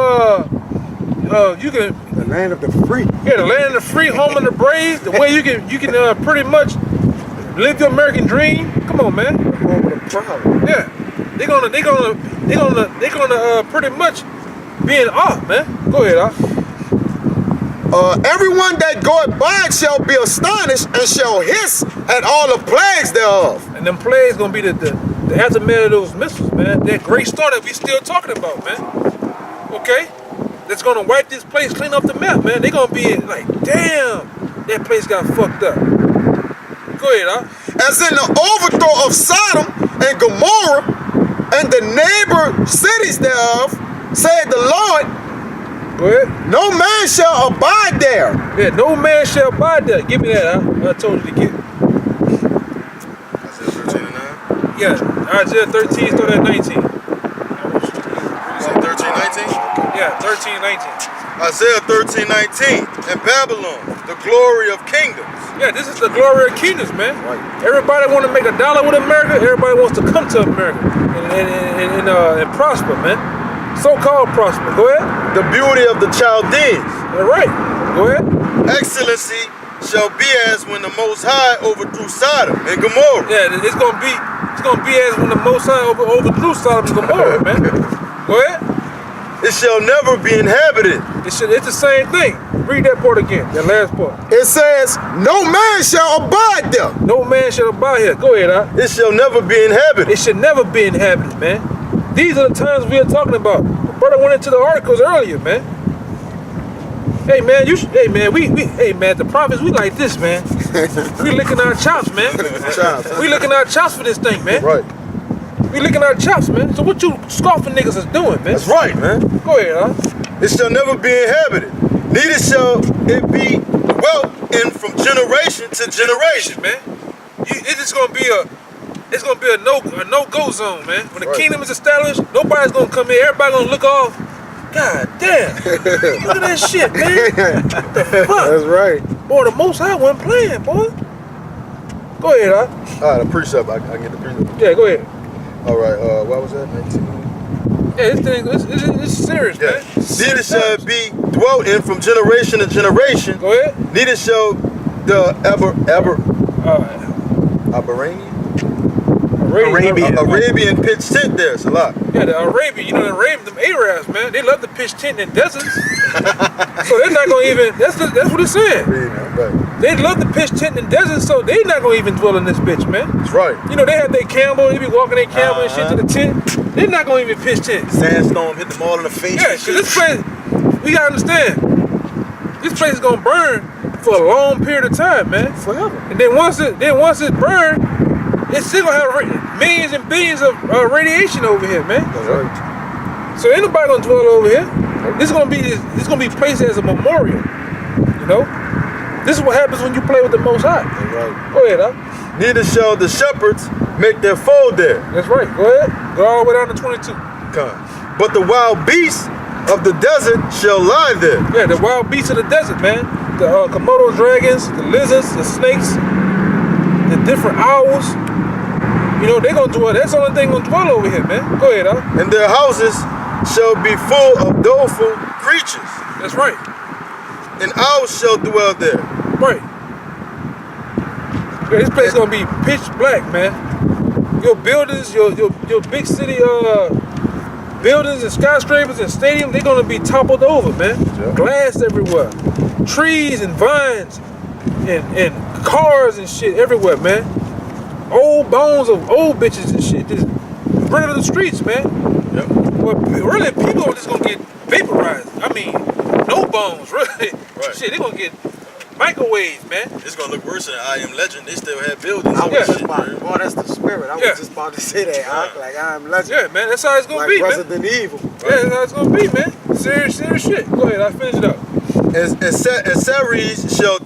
you can, The land of the free. yeah, the land of the free, home of the brave, the way you can pretty much live your American dream. Come on, man. Home of the proud. Yeah. They're gonna pretty much be in awe, man. Go ahead, Everyone that goeth by it shall be astonished and shall hiss at all the plagues thereof. And them plays gonna be the aftermath of those missiles, man. That great star that we still talking about, man. Okay? That's gonna wipe this place clean off the map, man. They gonna be like, damn, that place got fucked up. Go ahead, As in the overthrow of Sodom and Gomorrah and the neighbor cities thereof, said the Lord, Go ahead. no man shall abide there. Yeah, no man shall abide there. Give me that, I told you to get. Isaiah 13 and 9. Yeah, Isaiah 13, start at 19. You said 13, 19? Yeah, 13, 19. Isaiah 13, 19. In Babylon, the glory of kingdoms. Yeah, this is the glory of kingdoms, man. Right. Everybody want to make a dollar with America. Everybody wants to come to America and prosper, man. So-called prosper. Go ahead. The beauty of the Chaldeans. All right. Go ahead. Excellency shall be as when the Most High overthrew Sodom and Gomorrah. Yeah, it's gonna be as when the Most High overthrew Sodom and Gomorrah, man. Go ahead. It shall never be inhabited. It's the same thing. Read that part again. That last part. It says, no man shall abide there. No man shall abide here. Go ahead, It shall never be inhabited. It should never be inhabited, man. These are the times we are talking about. The brother went into the articles earlier, man. Hey man, the prophets, we like this, man. We licking our chops, man. We licking our chops for this thing, man. Right. We licking our chops, man. So what you scoffing niggas is doing, man? That's right, man. Go ahead, It shall never be inhabited. Neither shall it be dwelt in from generation to generation. man. It's just gonna be a no-go zone, man. When the Right. kingdom is established, nobody's gonna come in. Everybody gonna look off. God damn. Look at that shit, man. What the fuck? That's right. Boy, the Most High wasn't playing, boy. Go ahead, All right, the precept. I can get the precept. Yeah, go ahead. All right, what was that? 19. Yeah, this thing, it's serious, Yeah. man. Neither shall it be dwelt in from generation to generation. Go ahead. Neither shall the Arabian pitch tent there. It's a lot. Yeah, the Arabian, them Arabs, man, they love to pitch tent in deserts. So they're not gonna even, that's what it's saying. Right. They love to pitch tent in deserts, so they're not gonna even dwell in this bitch, man. That's right. You know, they have their camel, they be walking their camel and shit to the tent. They're not gonna even pitch tent. Sandstorm hit them all in the face. Yeah, because this place, we gotta understand, this place is gonna burn for a long period of time, man. Forever. And then once it burned, it's still gonna have millions and billions of radiation over here, man. That's right. So ain't nobody gonna dwell over here. This is gonna be placed as a memorial. You know? This is what happens when you play with the Most High. That's right. Go ahead, Neither shall the shepherds make their fold there. That's right. Go ahead. Go all the way down to 22. But the wild beasts of the desert shall lie there. Yeah, the wild beasts of the desert, man. The Komodo dragons, the lizards, the snakes, the different owls. You know, they gonna dwell. That's the only thing gonna dwell over here, man. Go ahead, And their houses shall be full of doleful creatures. That's right. And owls shall dwell there. Right. Yeah, this place gonna be pitch black, man. Your buildings, your big city buildings and skyscrapers and stadiums, they're gonna be toppled over, man. Yeah. Glass everywhere. Trees and vines and cars and shit everywhere, man. Old bones of old bitches and shit just running the streets, man. Yep. But really, people are just gonna get vaporized. I mean, no bones, really. Right. Shit, they gonna get microwaves, man. It's gonna look worse than I Am Legend. They still have buildings. I and was just shit, about, man. boy, that's the spirit. I was just about to say that. Like I am legend. Yeah, man. That's how it's gonna Like be, man. Resident Evil. Yeah, that's how it's gonna be, man. Serious shit. Go ahead, I'll finish it up. And Ceres shall,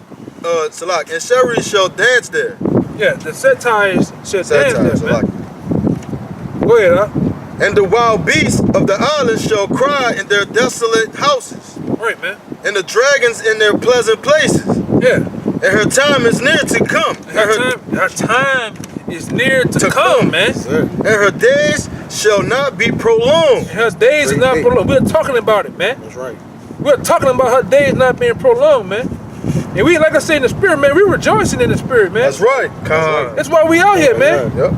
Salak, and Ceres shall dance there. Yeah, the satires should dance Satire, there, man. Salak. Go ahead, huh? And the wild beasts of the islands shall cry in their desolate houses, Right, man. and the dragons in their pleasant places. Yeah. And her time is near to come. Her time is near to come, man. And her days shall not be prolonged. Her days are not prolonged. We're talking about it, man. That's right. We're talking about her days not being prolonged, man. And we, like I say in the spirit, man, we rejoicing in the spirit, man. That's right. That's why we out here, man. Yep.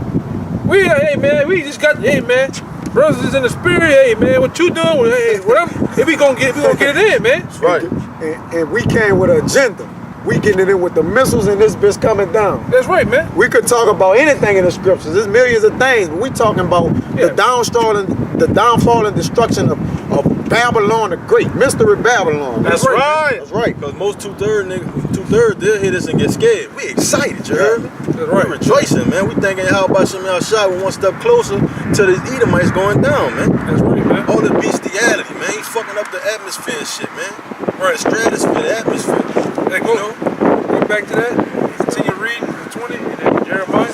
Hey, man, we just got, hey, man, brothers is in the spirit. Hey, man, what you doing? Hey, we gonna get it in, man. That's right. And we came with an agenda. We getting it in with the missiles and this bitch coming down. That's right, man. We could talk about anything in the scriptures. There's millions of things, but we talking about the downfall and destruction of Babylon the Great, Mystery Babylon. That's right. That's right. Because most two-thirds they'll hit us and get scared. We excited, you heard me? That's right. We rejoicing, man. We thinking how about some y'all shot with one step closer to these Edomites going down, man. That's right, man. All the bestiality, man. He's fucking up the atmosphere and shit, man. Right, stratosphere, the atmosphere. Hey, go back to that. Continue reading the 20 and then Jeremiah.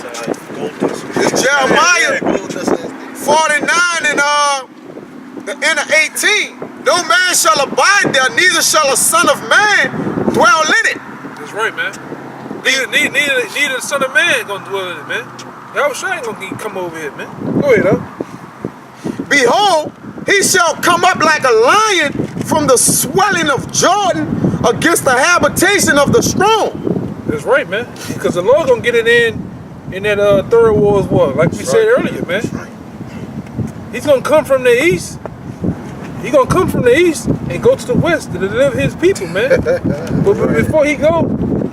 It's Jeremiah Gold dust ass 49 and the end of 18. No man shall abide there, neither shall a son of man dwell in it. That's right, man. Neither the son of man gonna dwell in it, man. Y'all sure ain't gonna come over here, man. Go ahead, huh? Behold, he shall come up like a lion from the swelling of Jordan against the habitation of the strong. That's right, man. Because the Lord gonna get it in that third war as well, like we said earlier, man. He's gonna come from the east. He's gonna come from the east and go to the west to deliver his people, man. but before he go,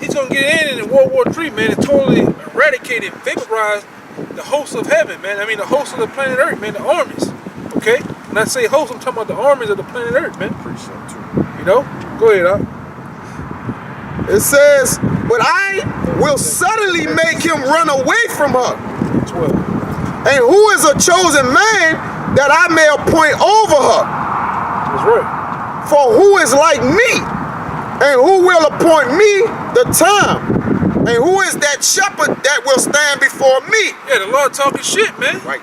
he's gonna get in World War III, man, and totally eradicate and vaporize the hosts of heaven, man. I mean the hosts of the planet Earth, man, the armies. Okay? When I say hosts, I'm talking about the armies of the planet Earth, man. You know? Go ahead, huh? It says, but I will suddenly make him run away from her. 12. And who is a chosen man that I may appoint over her? That's right. For who is like me? And who will appoint me the time? And who is that shepherd that will stand before me? Yeah, the Lord talking shit, man. Right.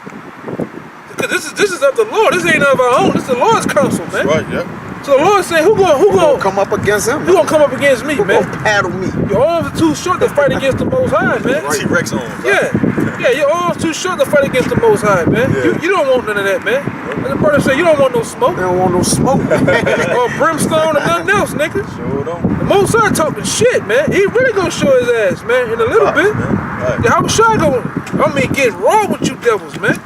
Because this is of the Lord. This ain't of our own. This is the Lord's counsel, man. Right, yeah. So the Lord said, who gonna Come up against him. who gonna come up against me, Who man? gonna paddle me? Your arms are too short to fight against the Most High, man. T-Rex on. Yeah, your arms too short to fight against the Most High, man. Yeah. You don't want none of that, man. And the brother said, you don't want no smoke They don't want no smoke. or brimstone or nothing else, nigga. Sure don't. The Most High talking shit, man. He really gonna show his ass, man, in a little bit. Right. Yeah, how shy gonna get raw with you devils, man.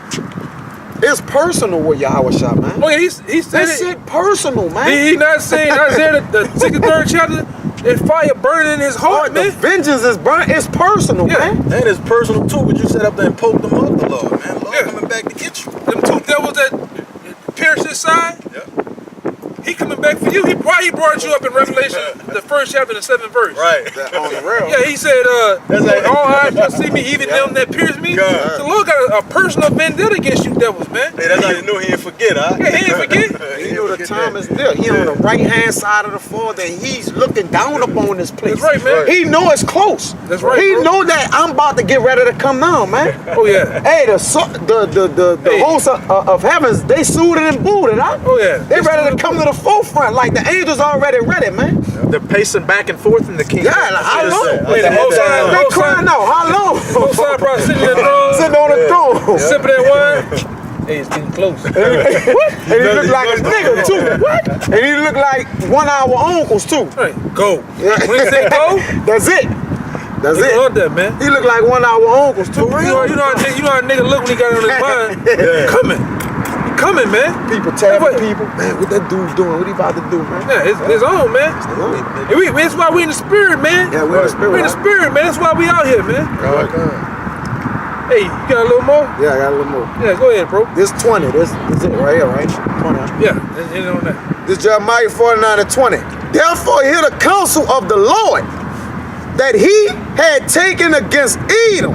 It's personal with Yahweh Shah, man. Oh yeah, he said That it. shit personal, man. He not saying Isaiah the 63rd chapter, that fire burning in his heart, The man. vengeance is burnt. It's personal, Yeah. man. And it's personal too, but you set up there and poke them up the Lord, man. Lord Yeah. coming back to get you. Them two devils that pierced his side, Yeah. he coming back for you. Why he brought you up in Revelation, the 1st chapter, the 7th verse? Right. On the real. Yeah, he said, That's like- all eyes shall see me, even them that pierce me. God. The Lord got a personal vendetta against you devils, man. Hey, that's how you know he ain't forget, huh? Yeah, he ain't forget. You know the time is near. He on the right hand side of the Father, and he's looking down upon this place. That's right, man. He know it's close. That's right, He bro. know that I'm about to get ready to come down, man. Oh yeah. Hey, the Hey. hosts of heavens, they suited and booted, huh? Oh yeah. They ready to come to the forefront, like the angels already ready, man. They're pacing back and forth in the kingdom. Yeah, like, how long? Hey, the Most High, They crying out, how long? Most High probably sitting in the throne, Sitting on the throne. sipping that wine. Hey, it's getting close. And he look like a nigga too. What? And he look like one of our uncles too. Right, go. When he say go, That's it. That's he it. love that, man. He look like one of our uncles too. You know how a nigga look when he got it on his mind. Coming. He coming, man. People tapping What? people. Man, what that dude doing? What he about to do, man? Yeah, it's on, man. And that's why we in the spirit, man. Yeah, we in the spirit, We in the right? spirit, man. That's why we out here, man. Hey, you got a little more? Yeah, I got a little more. Yeah, go ahead, bro. This 20. This is it right here, right? 20. Yeah, end on that. This Jeremiah 49 and 20. Therefore hear the counsel of the Lord. that he had taken against Edom.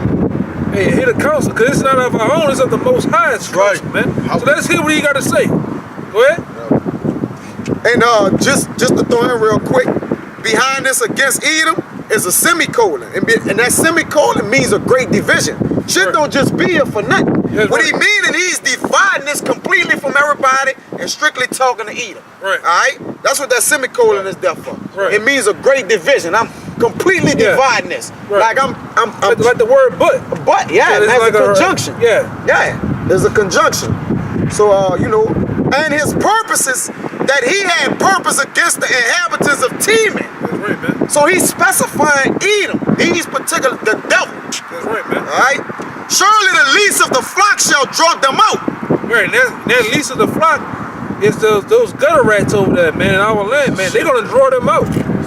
Hey, hear the counsel, because it's not of our own, it's of the Most High's counsel, man. So let's hear what he got to say. Go ahead. And just to throw in real quick, behind this against Edom is a semicolon. And that semicolon means a great division. Shit don't just be here for nothing. That's What right. he meaning, he's dividing this completely from everybody and strictly talking to Edom. Right. All right? That's what that semicolon is there for. Right. It means a great division. I'm completely Yeah. dividing this. Right. Like I'm Like the word but. but yeah, it's it has like a conjunction. Yeah. Yeah, there's a conjunction. So, you know, and his purposes, that he had purpose against the inhabitants of Teman. That's right, man. So he's specifying Edom, these particular, the devil. That's right, man. All right? Surely the least of the flock shall draw them out. Right, and that least of the flock is those gutter rats over there, man, in our land, man. They're gonna draw them out.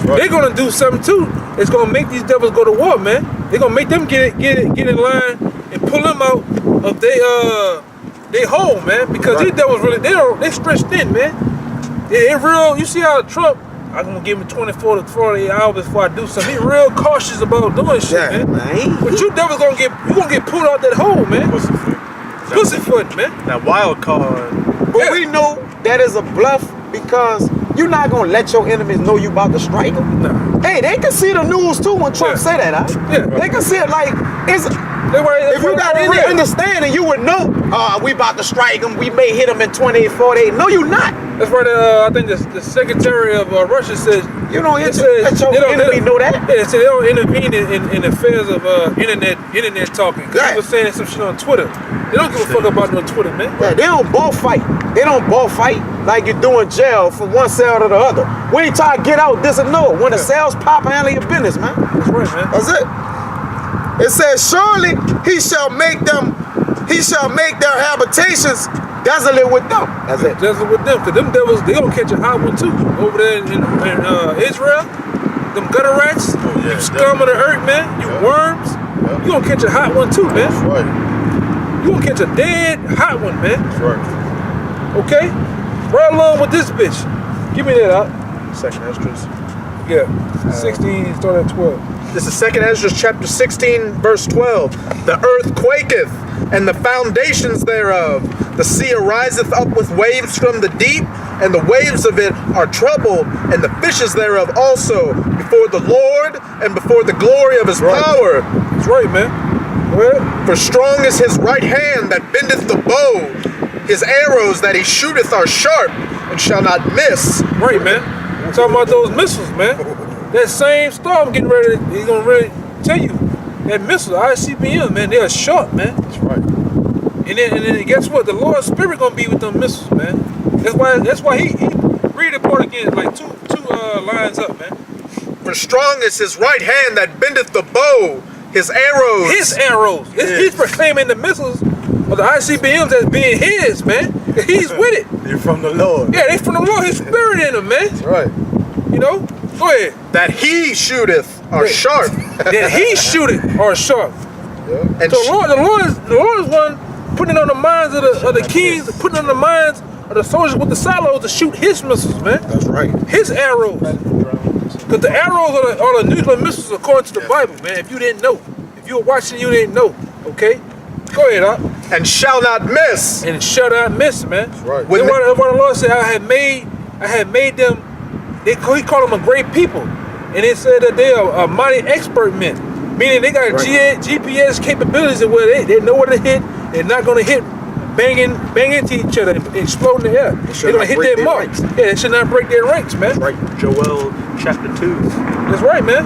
right. They're gonna do something too. It's gonna make these devils go to war, man. They're gonna make them get in line and pull them out of they hole, man. Because these devils really they stretched thin, man. It real. You see how Trump? I'm gonna give him 24 to 48 hours before I do something. He real cautious about doing shit, Yeah, man. man. But you devils gonna get pulled out that hole, man. Pussyfoot, man. That wild card. But Yeah. we know that is a bluff because you're not going to let your enemies know you about to strike them. Nah. Hey, they can see the news too when Trump Yeah. say that, huh? Yeah. They can see it like, if you got any real. understanding, you would know, we about to strike them. We may hit them in 28, 48. No, you not. That's right. I think the Secretary of Russia said. You don't It let says your they don't- enemy know that. Yeah, they said they don't intervene in affairs of internet talking. Cause Yeah. he was saying some shit on Twitter. They don't give a fuck about no Twitter, man. Yeah, they don't ball fight. They don't ball fight like you do in jail from one cell to the other. When you try to get out, this and no. When the cells pop, handle your business, man. That's right, man. That's it. It says, surely he shall make their habitations desolate with them. That's it. Just with them, cause them devils they gonna catch a hot one too over there in Israel. Them gutter rats, yeah, you scum of the earth, man. You worms. Yeah. You gonna catch a hot one too, man. That's right. You gonna catch a dead hot one, man. That's right. Okay? Right along with this bitch. Give me that out. Second Esdras. Yeah. 16, start at 12. This is 2nd Esdras chapter 16, verse 12. The earth quaketh, and the foundations thereof. The sea ariseth up with waves from the deep, and the waves of it are troubled, and the fishes thereof also, before the Lord and before the glory of his power. That's right, man. Go ahead. For strong is his right hand that bendeth the bow. His arrows that he shooteth are sharp, and shall not miss. Right, man. I'm talking about those missiles, man. That same storm getting ready, he's gonna really tell you. That missile, ICBM, man, they are sharp, man. That's right. And then guess what? The Lord's Spirit gonna be with them missiles, man. That's why he read the part again, like two lines up, man. For strong is his right hand that bendeth the bow. His arrows. His arrows. He's proclaiming the missiles of the ICBMs as being his, man. He's with it. You're from the Lord. Yeah, they from the Lord. His Spirit in them, man. That's right. You know. Go ahead. That he shooteth are Yeah. sharp. That he shoot it or sharp. And So the Lord is one putting it on the minds of the kings, putting it on the minds of the soldiers with the silos to shoot his missiles, man. That's right. His arrows. Because the arrows are the nuclear missiles according to the Bible, man. If you didn't know. If you were watching, you didn't know. Okay? Go ahead, Doc. and shall not miss. And shut out and miss, man. That's right. When what the Lord said, I had made them, he called them a great people. And it said that they are a mighty expert men. Meaning they got GPS capabilities and where they know where to hit. They're not going to hit banging into each other and explode in the air. They're going to hit their marks. Yeah, they should not break their ranks, man. Right, Joel chapter 2. That's right, man.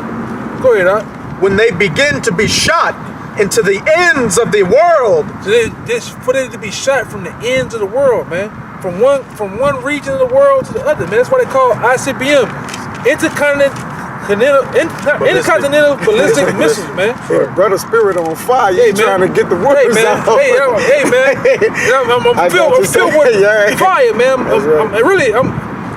Go ahead, Doc. When they begin to be shot into the ends of the world. So for them to be shot from the ends of the world, man. From one region of the world to the other, man. That's why they call ICBM. Intercontinental ballistic missiles, man. Brother Spirit on fire. Hey, You man. trying to get the Hey, words man. out. Hey, man. I'm filled with fire, man.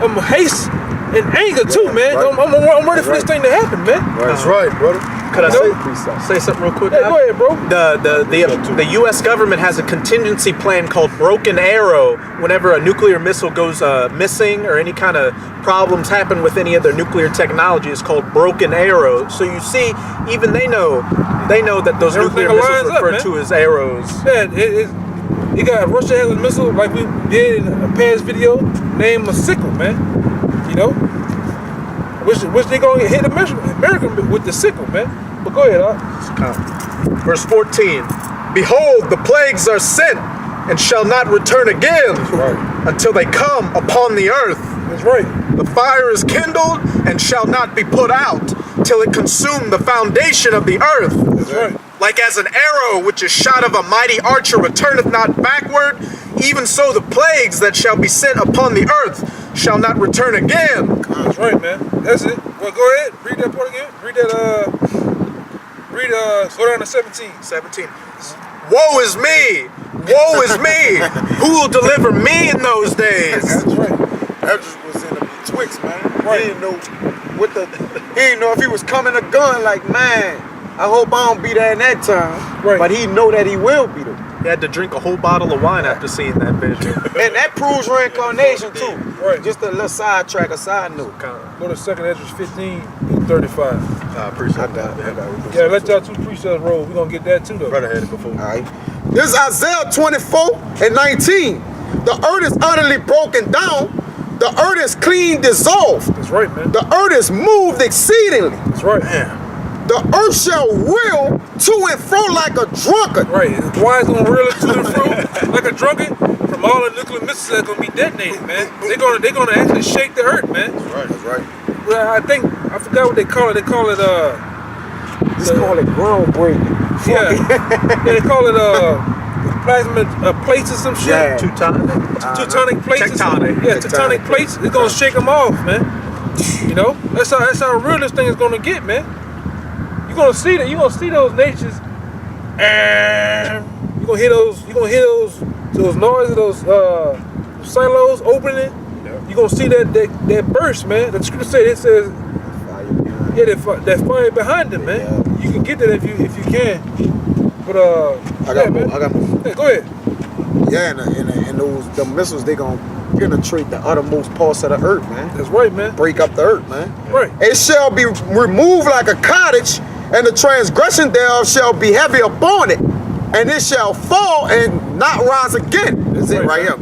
I'm haste and anger too, man. I'm ready for this thing to happen, man. That's right, brother. Could I Precept. say something real quick? Hey, go ahead, bro. The U.S. government has a contingency plan called Broken Arrow. Whenever a nuclear missile goes missing or any kind of problems happen with any of their nuclear technology, it's called Broken Arrow. So you see, even they know that those Everything nuclear missiles lines up, referred man. to as arrows. Yeah, you got Russia has a missile like we did in a past video named a sickle, man. You know, which they gonna hit America with the sickle, man. But go ahead, Verse 14. Behold, the plagues are sent and shall not return again right. until they come upon the earth. That's right. The fire is kindled and shall not be put out till it consume the foundation of the earth. That's right. Like as an arrow which is shot of a mighty archer returneth not backward, even so the plagues that shall be sent upon the earth shall not return again. That's right, man. That's it. Well, go ahead. Read that part again. Read that. Go down to 17. 17. Woe is me! Woe is me! Who will deliver me in those days? That's right. That just was in the betwixt, man. Right. He didn't know he didn't know if he was coming a gun. Like, man, I hope I don't be there in that time. Right. But he know that he will be there. He had to drink a whole bottle of wine after seeing that vision. And that proves reincarnation too. Right. Just a little sidetrack, a side note. Go to 2nd Ezra 15 and 35. I appreciate I got it. Yeah, let y'all two precepts roll. We're gonna get that too, though. Brother had it before. All right. This is Isaiah 24 and 19. The earth is utterly broken down. The earth is clean dissolved. That's right, man. The earth is moved exceedingly. That's right. The earth shall reel to and fro like a drunkard. Right. Why is gonna reel it to and fro like a drunkard from all the nuclear missiles that's gonna be detonated, man? They're gonna actually shake the earth, man. That's right. Well, I forgot what they call it. They call it Just call it groundbreaking. yeah, they call it plasma plates or some shit. Yeah. Teutonic plates. or something. Tectonic. Yeah, tectonic plates. It's gonna shake them off, man. You know, that's how real this thing is gonna get, man. You're gonna see that. You're gonna see those natures, and you're gonna hear those noises, those silos opening. You're gonna see that burst, man. The scripture says yeah, that fire behind them, man. You can get that if you can. But I got more. Yeah, go ahead. Yeah, and the missiles, they gonna penetrate the uttermost parts of the earth, man. That's right, man. Break up the earth, man. Right. It shall be removed like a cottage, and the transgression thereof shall be heavy upon it, and it shall fall and not rise again. That's it right here.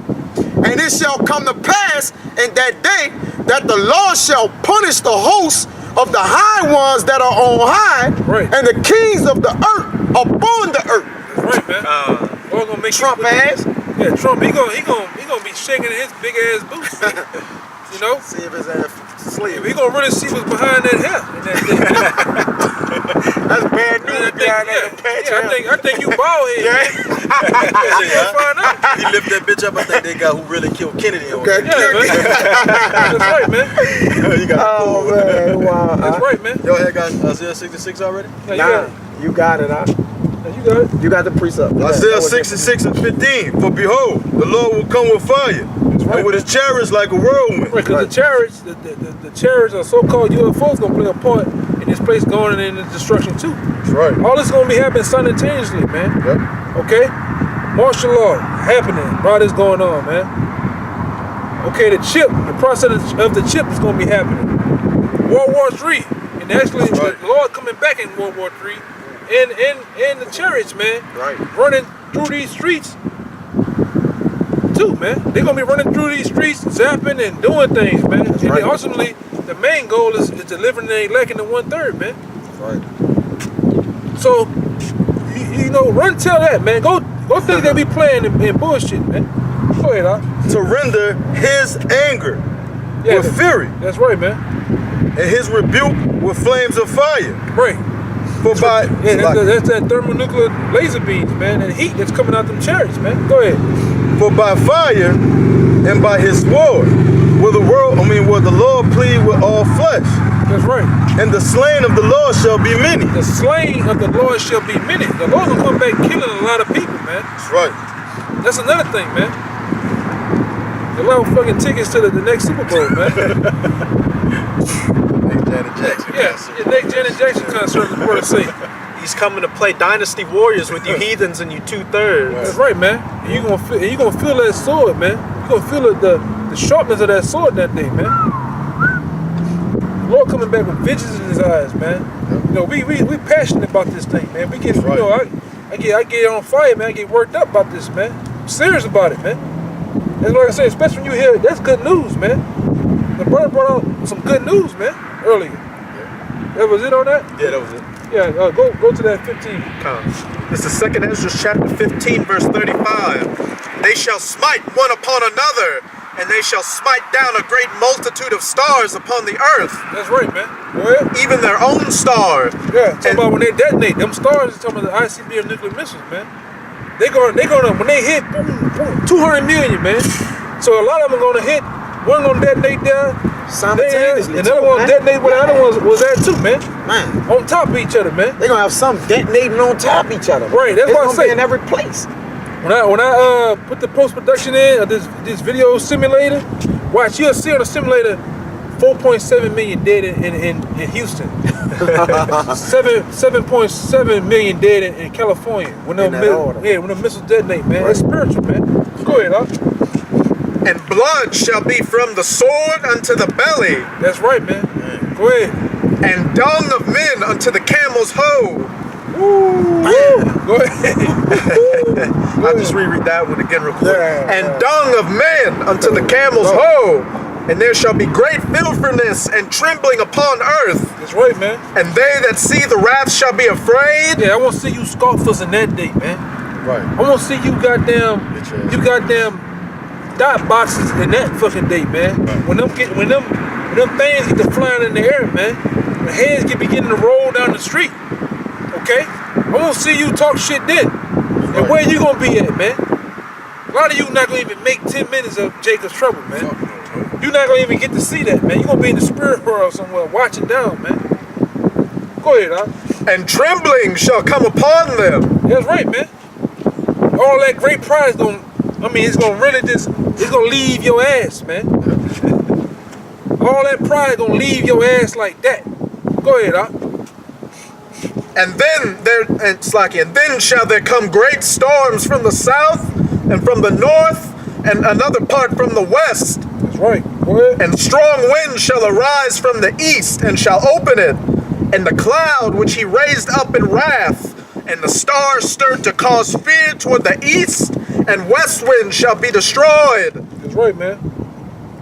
And it shall come to pass in that day that the Lord shall punish the hosts of the high ones that are on high, Right. and the kings of the earth upon the earth. That's right, man. We're gonna make Trump ass. Yeah, Trump. He gonna be shaking in his big ass boots. Man. You know. See if his ass sleep. We gonna really see what's behind that hair. And that thing. That's bad news behind that patch. I think you bald head. Yeah. We'll find out. He lift that bitch up. I think they got who really killed Kennedy on Okay. Yeah, man. That's right, man. You got Oh man, wow. That's right, man. Y'all had got Isaiah 66 already? Yeah, You got it. you got it. You got the precept. Isaiah 66 and 15. For behold, the Lord will come with fire, right. and with his chariots like a whirlwind. Right, because the chariots or so-called UFOs gonna play a part in this place going into destruction too. That's right. All this gonna be happening simultaneously, man. Yep. Okay? Martial law happening while this going on, man. Okay, the process of the chip is gonna be happening. World War III. And actually Right. the Lord coming back in World War III in the chariots, man. Right. Running through these streets too, man. They're gonna be running through these streets, zapping and doing things, man. And right. then ultimately the main goal is delivering the elect in the 1/3, man. Right. So you know, run tell that, man. Go think they be playing in bullshit, man. Go ahead, Doc. To render his anger Yeah, with fury, that's right, man. and his rebuke with flames of fire. Right. For by Yeah, that's that thermonuclear laser beams, man. That heat that's coming out them chariots, man. Go ahead. For by fire and by his sword will the Lord plead with all flesh, That's right. and the slain of the Lord shall be many. The slain of the Lord shall be many. The Lord will come back killing a lot of people, man. That's right. That's another thing, man. A lot of fucking tickets to the next Super Bowl, man. Janet Jackson. Yeah, next Janet Jackson concert is what it say. He's coming to play Dynasty Warriors with you heathens and you 2/3. That's right, man. And you gonna feel that sword, man. You gonna feel the sharpness of that sword that day, man. The Lord coming back with vengeance in his eyes, man. You know, we passionate about this thing, man. We get, you know, I get on fire, man. I get worked up about this, man. I'm serious about it, man. And like I said, especially when you hear that's good news, man. The brother brought out some good news, man, earlier. Yeah. That was it on that? Yeah, that was it. Yeah, go to that 15. It's the second Ezra chapter 15, verse 35. They shall smite one upon another, and they shall smite down a great multitude of stars upon the earth. That's right, man. Go ahead. Even their own star. Yeah, talking about when they detonate, them stars is talking about the ICBM nuclear missiles, man. They gonna when they hit, boom, boom, 200 million, man. So a lot of them are gonna hit. One gonna detonate there, Simultaneously. and the other one detonate where the other ones was there too, man. Man, On top of each other, man. they gonna have some detonating on top of each other. Right, that's it's what I gonna say. be in every place. When I put the post production in of this video simulator, watch, you'll see on the simulator 4.7 million dead in Houston. 7.7 million dead in California when the missiles detonate, man. It's spiritual, man. Go ahead, huh? And blood shall be from the sword unto the belly, That's right, man. Go ahead. and dung of men unto the camel's hoe. Go ahead. I'll just reread that one again real quick. Yeah. And dung of men unto the camel's hoe, and there shall be great filthiness and trembling upon earth. That's right, man. And they that see the wrath shall be afraid. Yeah, I want to see you scoffers in that day, man. Right. I want to see you goddamn dot boxes in that fucking day, man. When them things get to flying in the air, man. The heads get beginning to roll down the street. Okay? I want to see you talk shit then. And where you gonna be at, man? A lot of you not gonna even make 10 minutes of Jacob's trouble, man. You're not gonna even get to see that, man. You're gonna be in the spirit world somewhere watching down, man. Go ahead, huh? And trembling shall come upon them. That's right, man. All that great pride is it's gonna leave your ass, man. All that pride gonna leave your ass like that. Go ahead, huh? And then shall there come great storms from the south and from the north and another part from the west. That's right. Go ahead. And strong wind shall arise from the east and shall open it. And the cloud which he raised up in wrath, and the stars stirred to cause fear toward the east, and west wind shall be destroyed. That's right, man.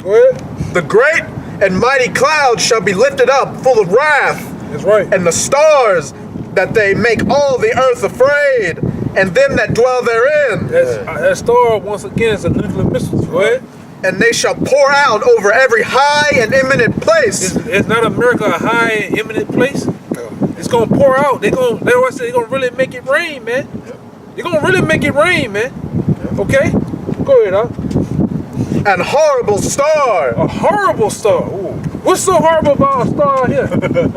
Go ahead. The great and mighty cloud shall be lifted up, full of wrath. That's right. And the stars, that they make all the earth afraid, and them that dwell therein. That star, once again, is a nuclear missile. Go ahead. And they shall pour out over every high and eminent place. It's not America a high and eminent place. It's gonna pour out. They're gonna really make it rain, man. They're gonna really make it rain, man. Okay? Go ahead, huh? An horrible star. A horrible star. Ooh. What's so horrible about a star here?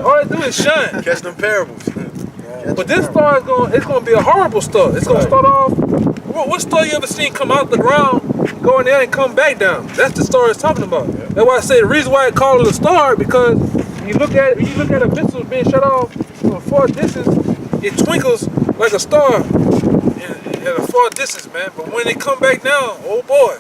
All they do is shine. Catch them parables. But this star it's gonna be a horrible star. It's gonna start off. What star you ever seen come out the ground, go in there and come back down? That's the star it's talking about. That's why I say the reason why I call it a star, because when you look at a missile being shut off from a far distance, it twinkles like a star at a far distance, man. But when they come back down, oh boy,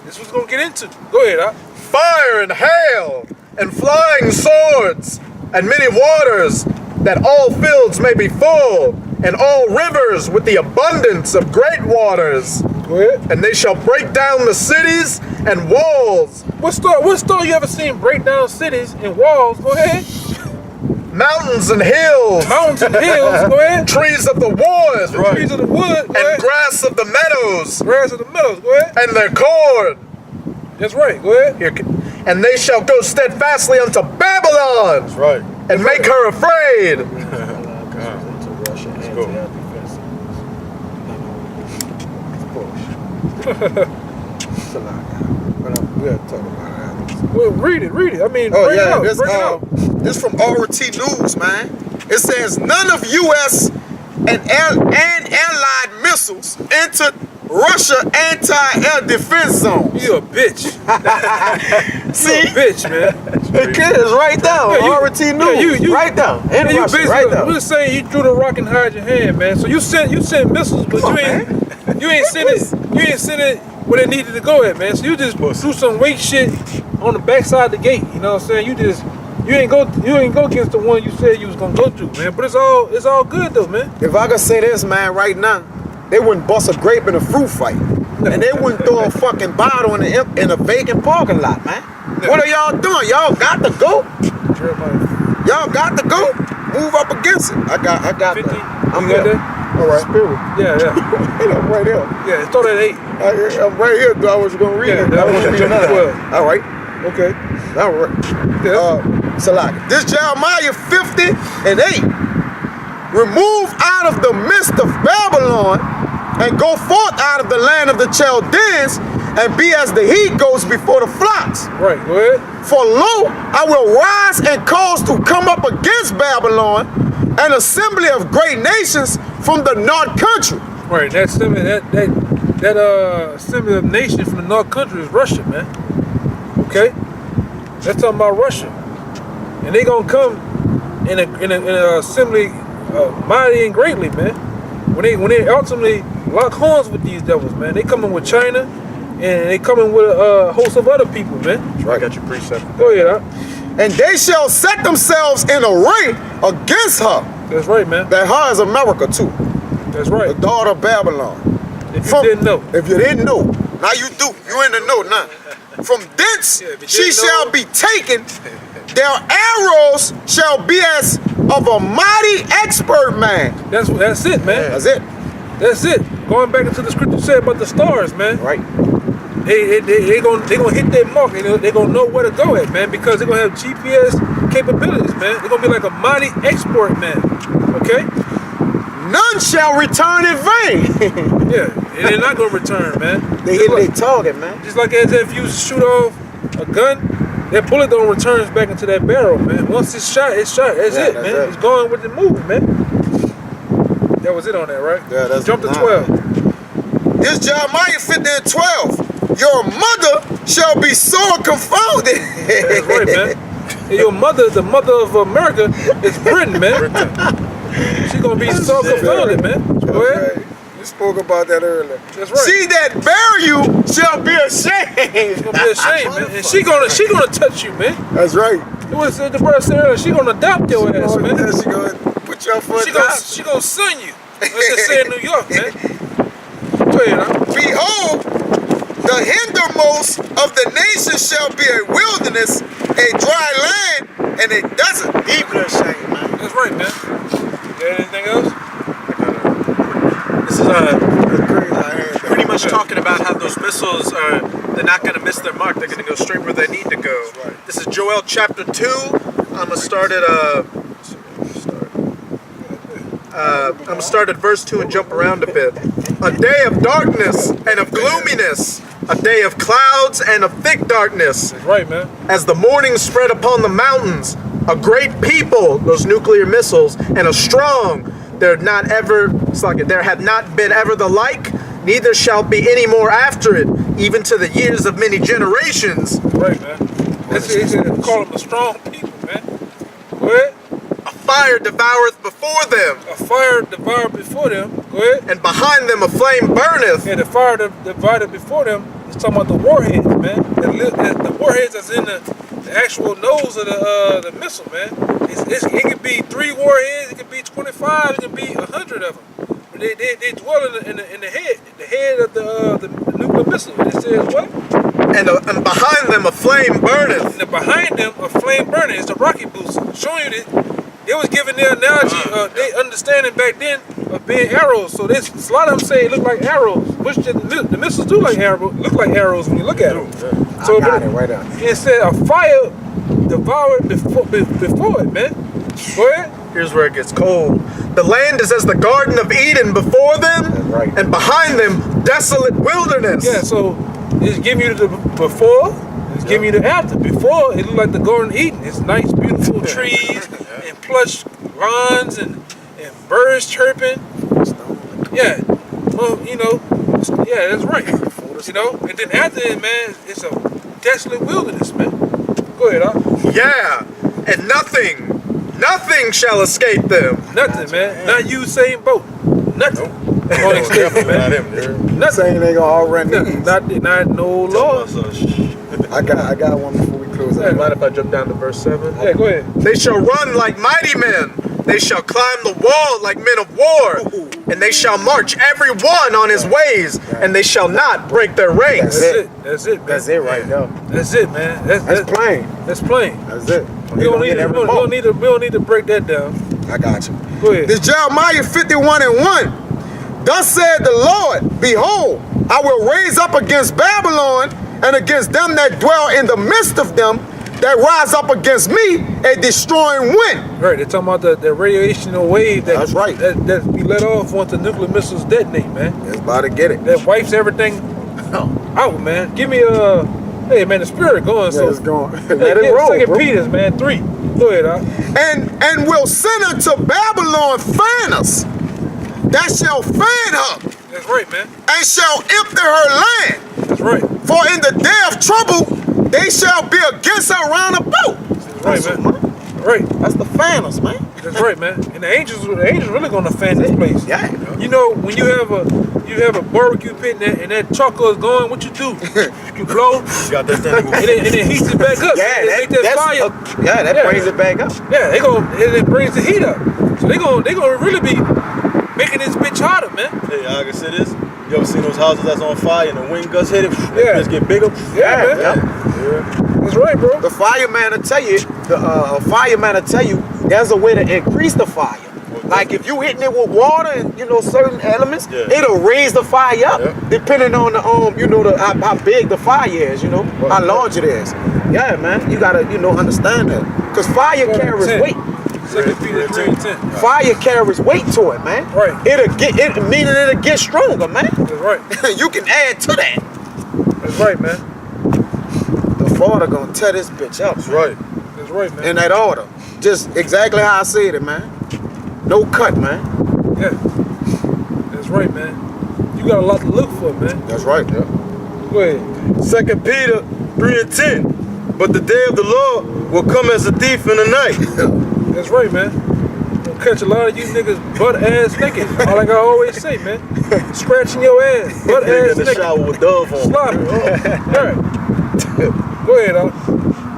this was gonna get into. Go ahead, huh? Fire and hail and flying swords and many waters, that all fields may be full, and all rivers with the abundance of great waters. Go ahead. And they shall break down the cities and walls. What star you ever seen break down cities and walls? Go ahead. Mountains and hills. Mountains and hills. Go ahead. Trees of the wood. Trees of the wood. Go And ahead. grass of the meadows. Grass of the meadows. Go ahead. And their corn. That's right. Go ahead. And they shall go steadfastly unto Babylon. That's right. And make her afraid. Let's go. We'll talk about it. Well, read it. I mean, Oh bring it yeah, out. this from RT News, man. It says none of U.S. and allied missiles entered Russia anti-air defense zone. You a bitch. See? You a bitch, man. It is right down. RT News. you- right down. In You Russia, basically, right down. we're saying you threw the rock and hide your hand, man. So you sent missiles, but Come you on, ain't sent it where they needed to go at, man. So you just threw some weight shit on the backside of the gate. You know what I'm saying? You ain't go against the one you said you was gonna go to, man. But it's all good though, man. If I could say this, man, right now, they wouldn't bust a grape in a fruit fight. And they wouldn't throw a fucking bottle in a vacant parking lot, man. What are y'all doing? Y'all got to go. Y'all got to go. Move up against it. I got 50. I'm You got there. that? All right. Spirit. Yeah. I'm right here. Yeah, throw that 8. I'm right here. I was gonna read Yeah, it. that I was was jump to 12. All right. Okay. All right. Yeah. Salaki. This Jeremiah 50 and 8. Remove out of the midst of Babylon and go forth out of the land of the Chaldeans and be as the heat goes before the flocks. Right, go ahead. For lo, I will rise and cause to come up against Babylon an assembly of great nations from the north country. Right, that assembly of nations from the North Country is Russia, man. Okay, that's talking about Russia, and they gonna come in a assembly mighty and greatly, man. When they ultimately lock horns with these devils, man, they coming with China, and they coming with a host of other people, man. I got your precept. Go ahead, huh? And they shall set themselves in array against her. That's right, man. That her is America too, That's the right. daughter of Babylon. If you didn't know. If you didn't know, now you do. You in the know now. From thence Yeah, if you she didn't shall know. be taken. Their arrows shall be as of a mighty expert man. That's it, man. That's it. That's it. Going back into the scripture said about the stars, man. Right. They gonna hit their mark. They gonna know where to go at, man, because they're gonna have GPS capabilities, man. They're gonna be like a mighty export, man. Okay? None shall return in vain. Yeah, and they're not gonna return, man. They Just hit like, their target, man. just like as if you shoot off a gun, that bullet don't return back into that barrel, man. Once it's shot, it's shot. That's Yeah, it, that's man. it. It's going with the move, man. That was it on that, right? Yeah, that's Jump to nine. 12. This Jeremiah 50 and 12. Your mother shall be sore confounded. That's right, man. And your mother, the mother of America, is Britain, man. She's gonna be so confounded, man. Go ahead. We spoke about that earlier. That's right. She that bear you shall be ashamed. She's gonna be ashamed, man. And she gonna touch you, man. That's right. It was the brother said earlier, she gonna adopt your ass, man. She gonna put your foot She down. gonna son you. Let's just say in New York, man. Go ahead, huh? Behold, the hindermost of the nations shall be a wilderness, a dry land, and a desert. Even ashamed, man. That's right, man. You got anything else? This is pretty much talking about how those missiles they're not going to miss their mark. They're going to go straight where they need to go. This is Joel chapter 2. I'm gonna start at verse 2 and jump around a bit. A day of darkness and of gloominess, a day of clouds and of thick darkness. That's right, man. As the morning spread upon the mountains, a great people, those nuclear missiles, and a strong, there had not been ever the like, neither shall be any more after it, even to the years of many generations. That's right, man. They call them the strong people, man. Go ahead. A fire devoureth before them, A fire devoured before them. Go ahead. and behind them a flame burneth. Yeah, the fire divided before them is talking about the warheads, man. The warheads that's in the actual nose of the missile, man. It could be 3 warheads, it could be 25, it could be 100 of them. But they dwell in the head of the nuclear missile. It says what? And behind them a flame burneth. And behind them a flame burning. It's the rocket booster, showing you that they was giving their analogy, they understanding back then of being arrows. So a lot of them say it look like arrows, which the missiles do look like arrows when you look at them. So I got it right up. it said a fire devoured before it, man. Go ahead. Here's where it gets cold. The land is as the Garden of Eden before them, That's right. and behind them desolate wilderness. Yeah, so it's giving you the before, it's giving you the after. Before, it looked like the Garden of Eden. It's nice, beautiful trees and plush lawns and birds chirping. Yeah. Well, you know, yeah, that's right. You know, and then after it, man, it's a desolate wilderness, man. Go ahead, Yeah, and nothing shall escape them. Nothing, man. Not you, same boat. Nothing. Gonna escape it, Not man. him, dude. Nothing. Saying they gonna all run Nothing. these. Not no Lord. I got one before we close Yeah, out. Mind if I jump down to verse 7? Yeah, go ahead. They shall run like mighty men. They shall climb the wall like men of war. And they shall march every one on his ways. And they shall not break their ranks. That's it. That's it, man. That's it right there. That's it, man. That's plain. That's plain. That's it. We don't need to break that down. I got you. Go ahead. This Jeremiah 51:1. Thus said the Lord, behold, I will raise up against Babylon and against them that dwell in the midst of them that rise up against me a destroying wind. Right, they're talking about the radiational wave That's right. that be let off once the nuclear missiles detonate, man. It's about to get it. That wipes everything out, man. Give me hey man, the spirit going. Yeah, So it's going. Let it roll, Second bro. Peter's, man, 3. Go ahead, And will send unto Babylon fanners that shall fan her That's right, man. and shall empty her land. That's right. For in the day of trouble they shall be against her round about. That's right, man. Right. That's the finals, man. That's right, man. And the angels really gonna fan this place. Yeah. You know, when you have a barbecue pit and that charcoal is going, what you do? You blow, You got that thing. and it heats it back up. Yeah, They make that fire. that Yeah. brings it back up. Yeah, and it brings the heat up. So they gonna really be making this bitch hotter, man. Hey, I can say this. You ever seen those houses that's on fire and the wind gusts hit it? Yeah. Just get bigger. Yeah, man. That's right, bro. The fireman will tell you, there's a way to increase the fire. Like if you hitting it with water and certain elements, Yeah. it'll raise the fire up, Yeah. depending on the how big the fire is, how large it is. Yeah, man, you gotta understand that, cause fire carries weight. 2 Peter 3:10. Fire carries weight to it, man. Right. It'll get stronger, man. That's right. You can add to that. That's right, man. The father gonna tear this bitch up. That's right. That's right, man. In that order. Just exactly how I said it, man. No cut, man. Yeah. That's right, man. You got a lot to look for, man. That's right. Yeah. Go ahead. 2 Peter 3:10. But the day of the Lord will come as a thief in the night. That's right, man. Gonna catch a lot of you niggas butt ass naked. Like I always say, man. Scratching your ass, butt Nigga ass in the naked. shower with Dove on. Sloppy. All right. Go ahead, Al.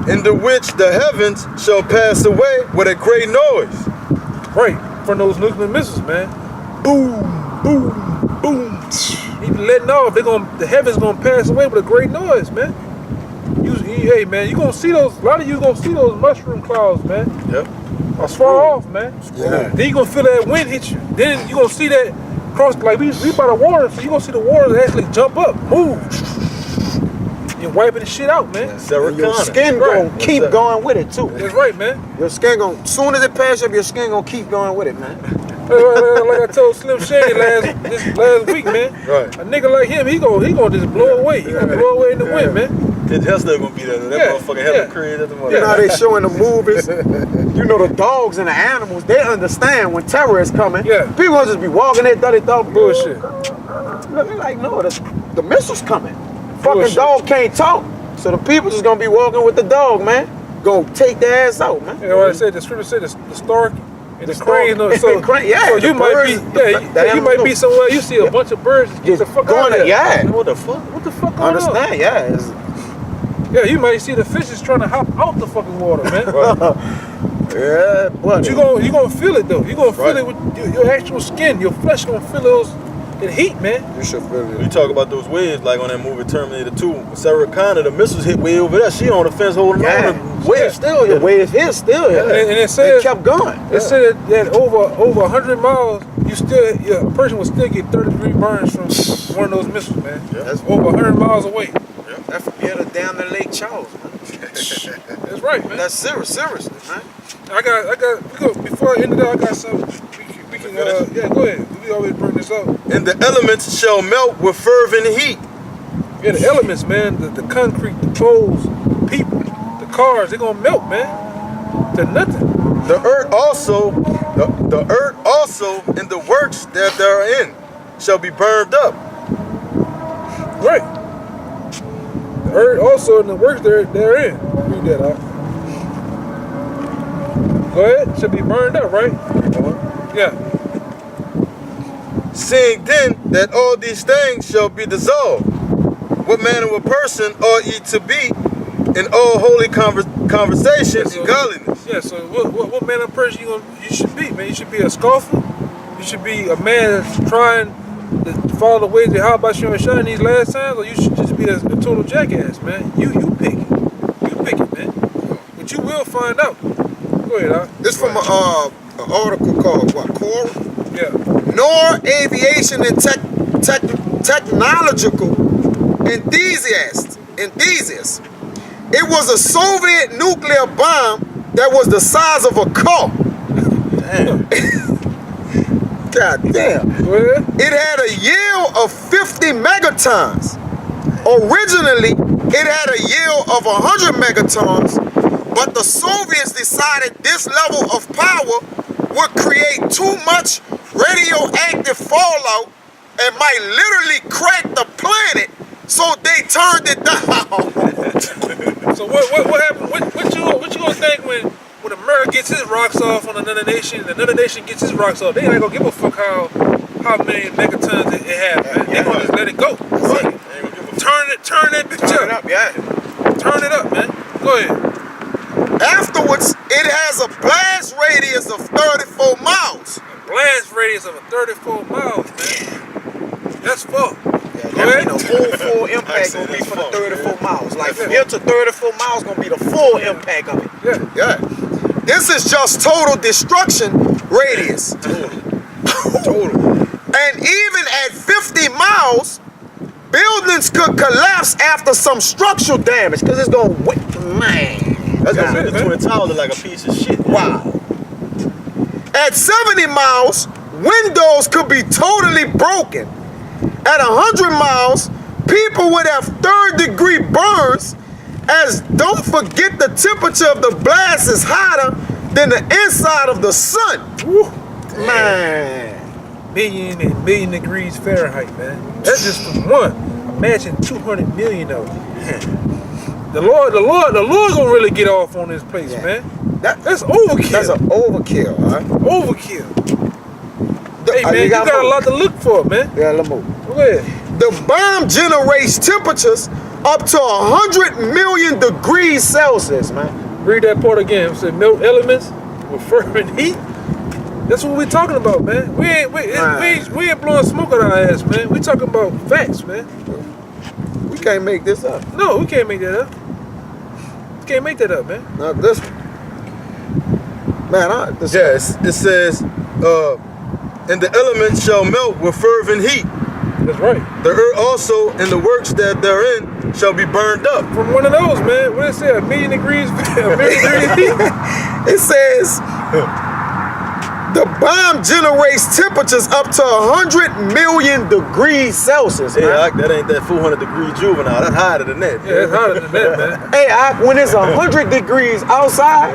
In the which the heavens shall pass away with a great noise. Right. From those nuclear missiles, man. Boom, boom, boom. He be letting off. The heavens gonna pass away with a great noise, man. Hey, man, you gonna see those. A lot of you gonna see those mushroom clouds, man. Yep. Far off, man. Yeah. Then you gonna feel that wind hit you. Then you gonna see that cross, like we by the water, so you gonna see the water actually jump up, move. You're wiping the shit out, man. Sarah Your Connor. skin Right. gonna keep that? going with it too. That's right, man. Your skin gonna, soon as it passes up, your skin gonna keep going with it, man. Like I told Slim Shady last week, man. Right. A nigga like him, he gonna just blow away. He gonna blow away in the wind, man. His hair still gonna be there. That Yeah, motherfucker hella yeah. crazy at the You mother. know how they show in the movies? The dogs and the animals, they understand when terror is coming. Yeah. People gonna just be walking there, thought Bullshit. Look, like, no, the missile's coming. Fucking Bullshit. dog can't talk. So the people just gonna be walking with the dog, man. Gonna take their ass out, man. You know what I said? The scripture said the stork and the stork- crane. So yeah, so the you might birds, be, you might be somewhere. You see a bunch of birds. Get the fuck going out of here. yeah. What the fuck? What the fuck going on? Understand? Yeah. It's, Yeah, you might see the fishes trying to hop out the fucking water, man. yeah, But you gonna feel it though. You gonna feel it with your actual skin. Your flesh gonna feel that heat, man. You should feel We it. talk about those waves like on that movie Terminator 2. Sarah Connor, the missiles hit way over there. She on the fence holding Yeah. on. The wave still the hit. way it's here still. Yeah. And it It says kept going. it said that over 100 miles, a person would still get 30-degree burns from one of those missiles, man. Yeah. That's over 100 miles away. That's from here to down to Lake Charles, man. That's right, man. That's seriously, man. Before I end it, I got something. We can yeah, go ahead. We always bring this up. And the elements shall melt with fervent heat. Yeah, the elements, man, the concrete, the poles, people, the cars, they're gonna melt, man. To nothing. The earth also, the earth also, and the works that therein, shall be burned up. Right. The earth also and the works therein. Read that out. Go ahead. Should be burned up, right? Yeah. Seeing then that all these things shall be dissolved, what manner of person ought ye to be in all holy conversation and godliness? Yeah, so what manner of person you should be, man? You should be a scoffer. You should be a man that's trying to follow the ways of how about you and Shine these last times, or you should just be a total jackass, man. You pick it. You pick it, man. But you will find out. Go ahead, Doc. This from an article called what? Core? Yeah. Nor aviation and technological enthusiasts. It was a Soviet nuclear bomb that was the size of a car. Damn. God damn. Go ahead. It had a yield of 50 megatons. Originally, it had a yield of 100 megatons, but the Soviets decided this level of power would create too much radioactive fallout and might literally crack the planet, so they turned it down. So what happened? What you gonna think when America gets his rocks off on another nation, and another nation gets his rocks off? They ain't gonna give a fuck how many megatons it have, man. They gonna just let it go. Fuck it. Turn that bitch Turn it up. up, yeah. Turn it up, man. Go ahead. Afterwards, it has a blast radius of 34 miles. Blast radius of 34 miles, man. That's far. Go That ahead. mean the full impact gonna be for the 34 miles. Like from here to 34 miles gonna be the full impact of it. Yeah. Yeah. This is just total destruction radius. Total. And even at 50 miles, buildings could collapse after some structural damage, because it's going to, man. That's gonna Yeah. make the Twin Towers look like a piece of shit. Wow. At 70 miles, windows could be totally broken. At 100 miles, people would have third-degree burns, as don't forget the temperature of the blast is hotter than the inside of the sun. Woo. Man. Million degrees Fahrenheit, man. That's just from one. Imagine 200 million of them. The Lord gonna really get off on this place, Yeah. man. That's overkill. That's an overkill, all right? Overkill. Hey man, you got a lot to look for, man. Yeah, let's move. Go ahead. The bomb generates temperatures up to 100 million degrees Celsius, man. Read that part again. It said melt elements with fervent heat. That's what we're talking about, man. We ain't blowing smoke at our ass, man. We talking about facts, man. We can't make this up. No, we can't make that up. We can't make that up, man. Not this one. Man, Yes, it says, and the elements shall melt with fervent heat. That's right. The earth also and the works that therein shall be burned up. From one of those, man. What did it say? A million degrees heat? it says the bomb generates temperatures up to 100 million degrees Celsius, man. Yeah, that ain't that 400-degree juvenile. That's higher than that. Yeah, it's hotter than that, man. Hey, when it's 100 degrees outside,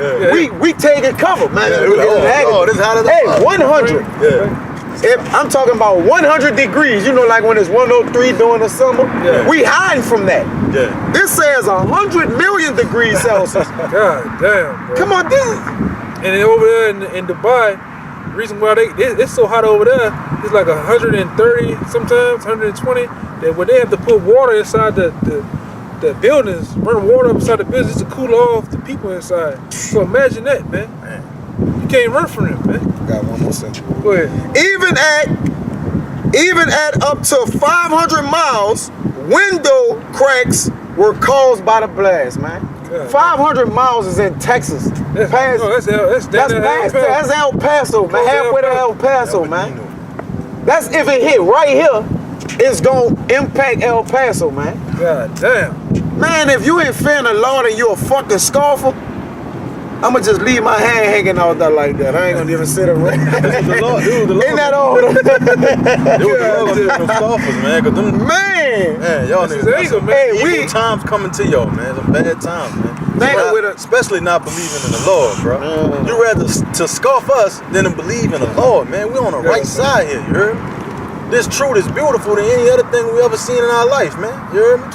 we taking cover, man. Oh, this hotter than Hey, fuck. 100. Yeah. I'm talking about 100 degrees. You know, like when it's 103 during the summer. Yeah. We hiding from that. Yeah. This says 100 million degrees Celsius. God damn, bro. Come on, this. And then over there in Dubai, the reason why it's so hot over there, it's like 130 sometimes, 120. That when they have to put water inside the buildings, run water up inside the buildings to cool off the people inside. So imagine that, man. You can't run from them, man. Got one more second. Go ahead. Even at up to 500 miles, window cracks Were caused by the blast, man. God. 500 miles is in Texas. That's El Paso, man. Close to Halfway to El El Paso, man. That's if it hit right here, it's gonna impact El Paso, man. God damn. Man, if you ain't fearing the Lord and you a fucking scoffer, I'ma just leave my hand hanging out there like that. I ain't gonna even sit around. The Lord, dude, the Lord. Ain't that all? Dude, the Lord gonna them scoffers, man. Cause them, Man! man, y'all This is niggas. anger, man. Hey, Evil times coming to y'all, man. Some bad times, man. Man, Especially not believing in the Lord, bro. You rather to scoff us than to believe in the Lord, man. We on the right side here, you heard? this truth is beautiful than any other thing we ever seen in our life, man. You heard me?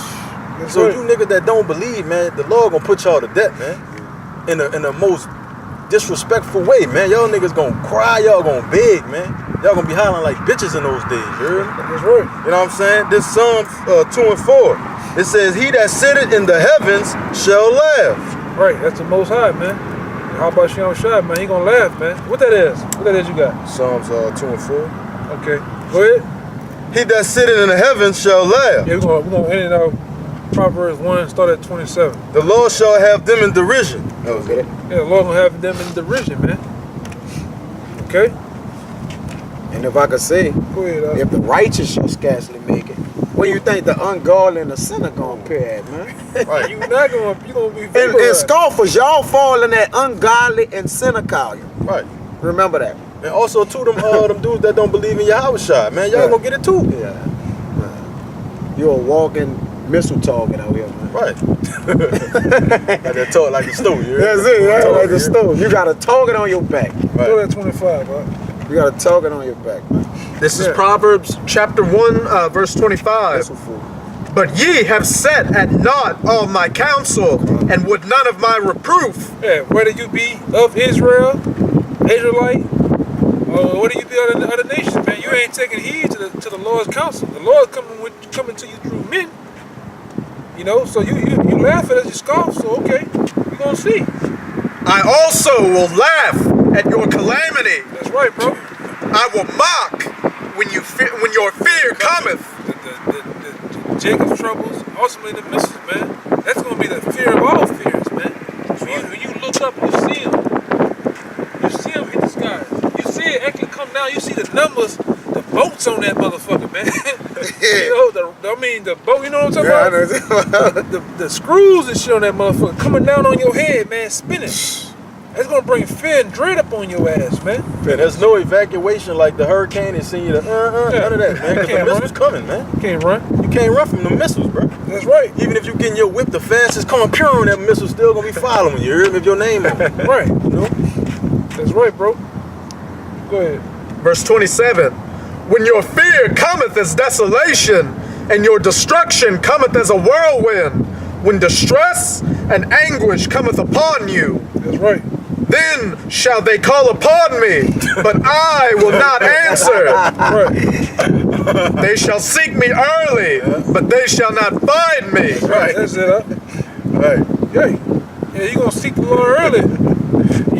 That's So right. you niggas that don't believe, man, the Lord gonna put y'all to death, man. In the most disrespectful way, man. Y'all niggas gonna cry, y'all gonna beg, man. Y'all gonna be hollering like bitches in those days, you heard me? That's right. You know what I'm saying? This Psalms 2 and 4. It says, he that sitteth in the heavens shall laugh. Right, that's the Most High, man. How about Shem Shai, man? He gonna laugh, man. What that is? What that is you got? Psalms 2 and 4. Okay, go ahead. He that sitteth in the heavens shall laugh. Yeah, we're gonna end it out. Proverbs 1, start at 27. The Lord shall have them in derision. Oh, get it? Yeah, the Lord gonna have them in derision, man. Okay, And if I could say, go ahead. if the righteous shall scarcely make it, what do you think the ungodly and the sinner gonna appear at, man? Right. You not gonna, you gonna be And vaporized. scoffers, y'all fall in that ungodly and sinner column. Right. Remember that. And also, too, them dudes that don't believe in Yahweh Shai, man, y'all Yeah. gonna get it too. Yeah. You're a walking missile target out here, man. Right. Like that talk like the stove, you heard? That's it, yeah, Talk, like the you heard? stove. You got a target on your back. Go Right. at 25, bro. You got a target on your back, man. This is Yeah. Proverbs chapter 1, verse 25. That's a fool. But ye have set at naught all my counsel, and would none of my reproof. Yeah, whether you be of Israel, Israelite, or whether you be of the other nations, man, you ain't taking heed to the Lord's counsel. The Lord coming to you through men. You know, so you laugh at us, you scoff. So okay, we gonna see. I also will laugh at your calamity. That's right, bro. I will mock when your fear cometh. The Jacob's troubles, ultimately the misses, man. That's gonna be the fear of all fears, man. When you look up, you see him hit the sky. You see it actually come down. You see the numbers, the boats on that motherfucker, man. You know, the boat. You know what I'm talking about? The screws and shit on that motherfucker coming down on your head, man, spinning. That's gonna bring fear and dread up on your ass, man. And there's no evacuation like the hurricane and send you to none of that, man. Because the Can't missiles run. coming, man. You can't run. You can't run from the missiles, bro. That's right. Even if you getting your whip the fastest, coming pure on that missile, still gonna be following you. You heard me? If your name on it. Right. You know? That's right, bro. Go ahead. Verse 27. When your fear cometh as desolation, and your destruction cometh as a whirlwind, when distress and anguish cometh upon you, That's right. then shall they call upon me, but I will not answer. Right. They shall seek me early, but they shall not find me. Right. That's it. Right. Yeah, you gonna seek the Lord early.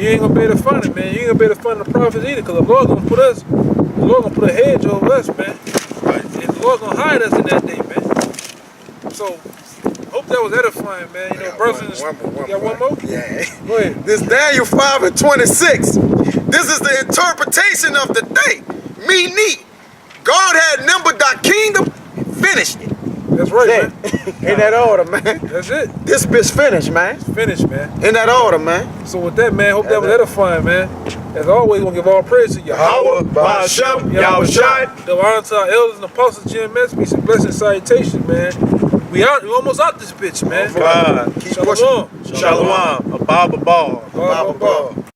You ain't gonna be able to find it, man. You ain't gonna be able to find the prophets either, because the Lord gonna put a hedge over us, man. Right. And the Lord gonna hide us in that day, man. So, hope that was edifying, man. You know, brothers, you got one more? Yeah. Go ahead. This Daniel 5 and 26. This is the interpretation of the day. Me. God had numbered thy kingdom and finished it. That's right, Yeah. man. In that order, man. That's it. This bitch finished, man. Finished, man. In that order, man. So with that, man, hope that was edifying, man. As always, we're gonna give all praise to Yahweh. Ba'ashem, Yahushai. The honor to our elders and apostles, GMS, peace and blessing, salutation, man. We almost out this bitch, man. God. Keep pushing. Shalom. Shalom. Abba. Blah, blah, blah.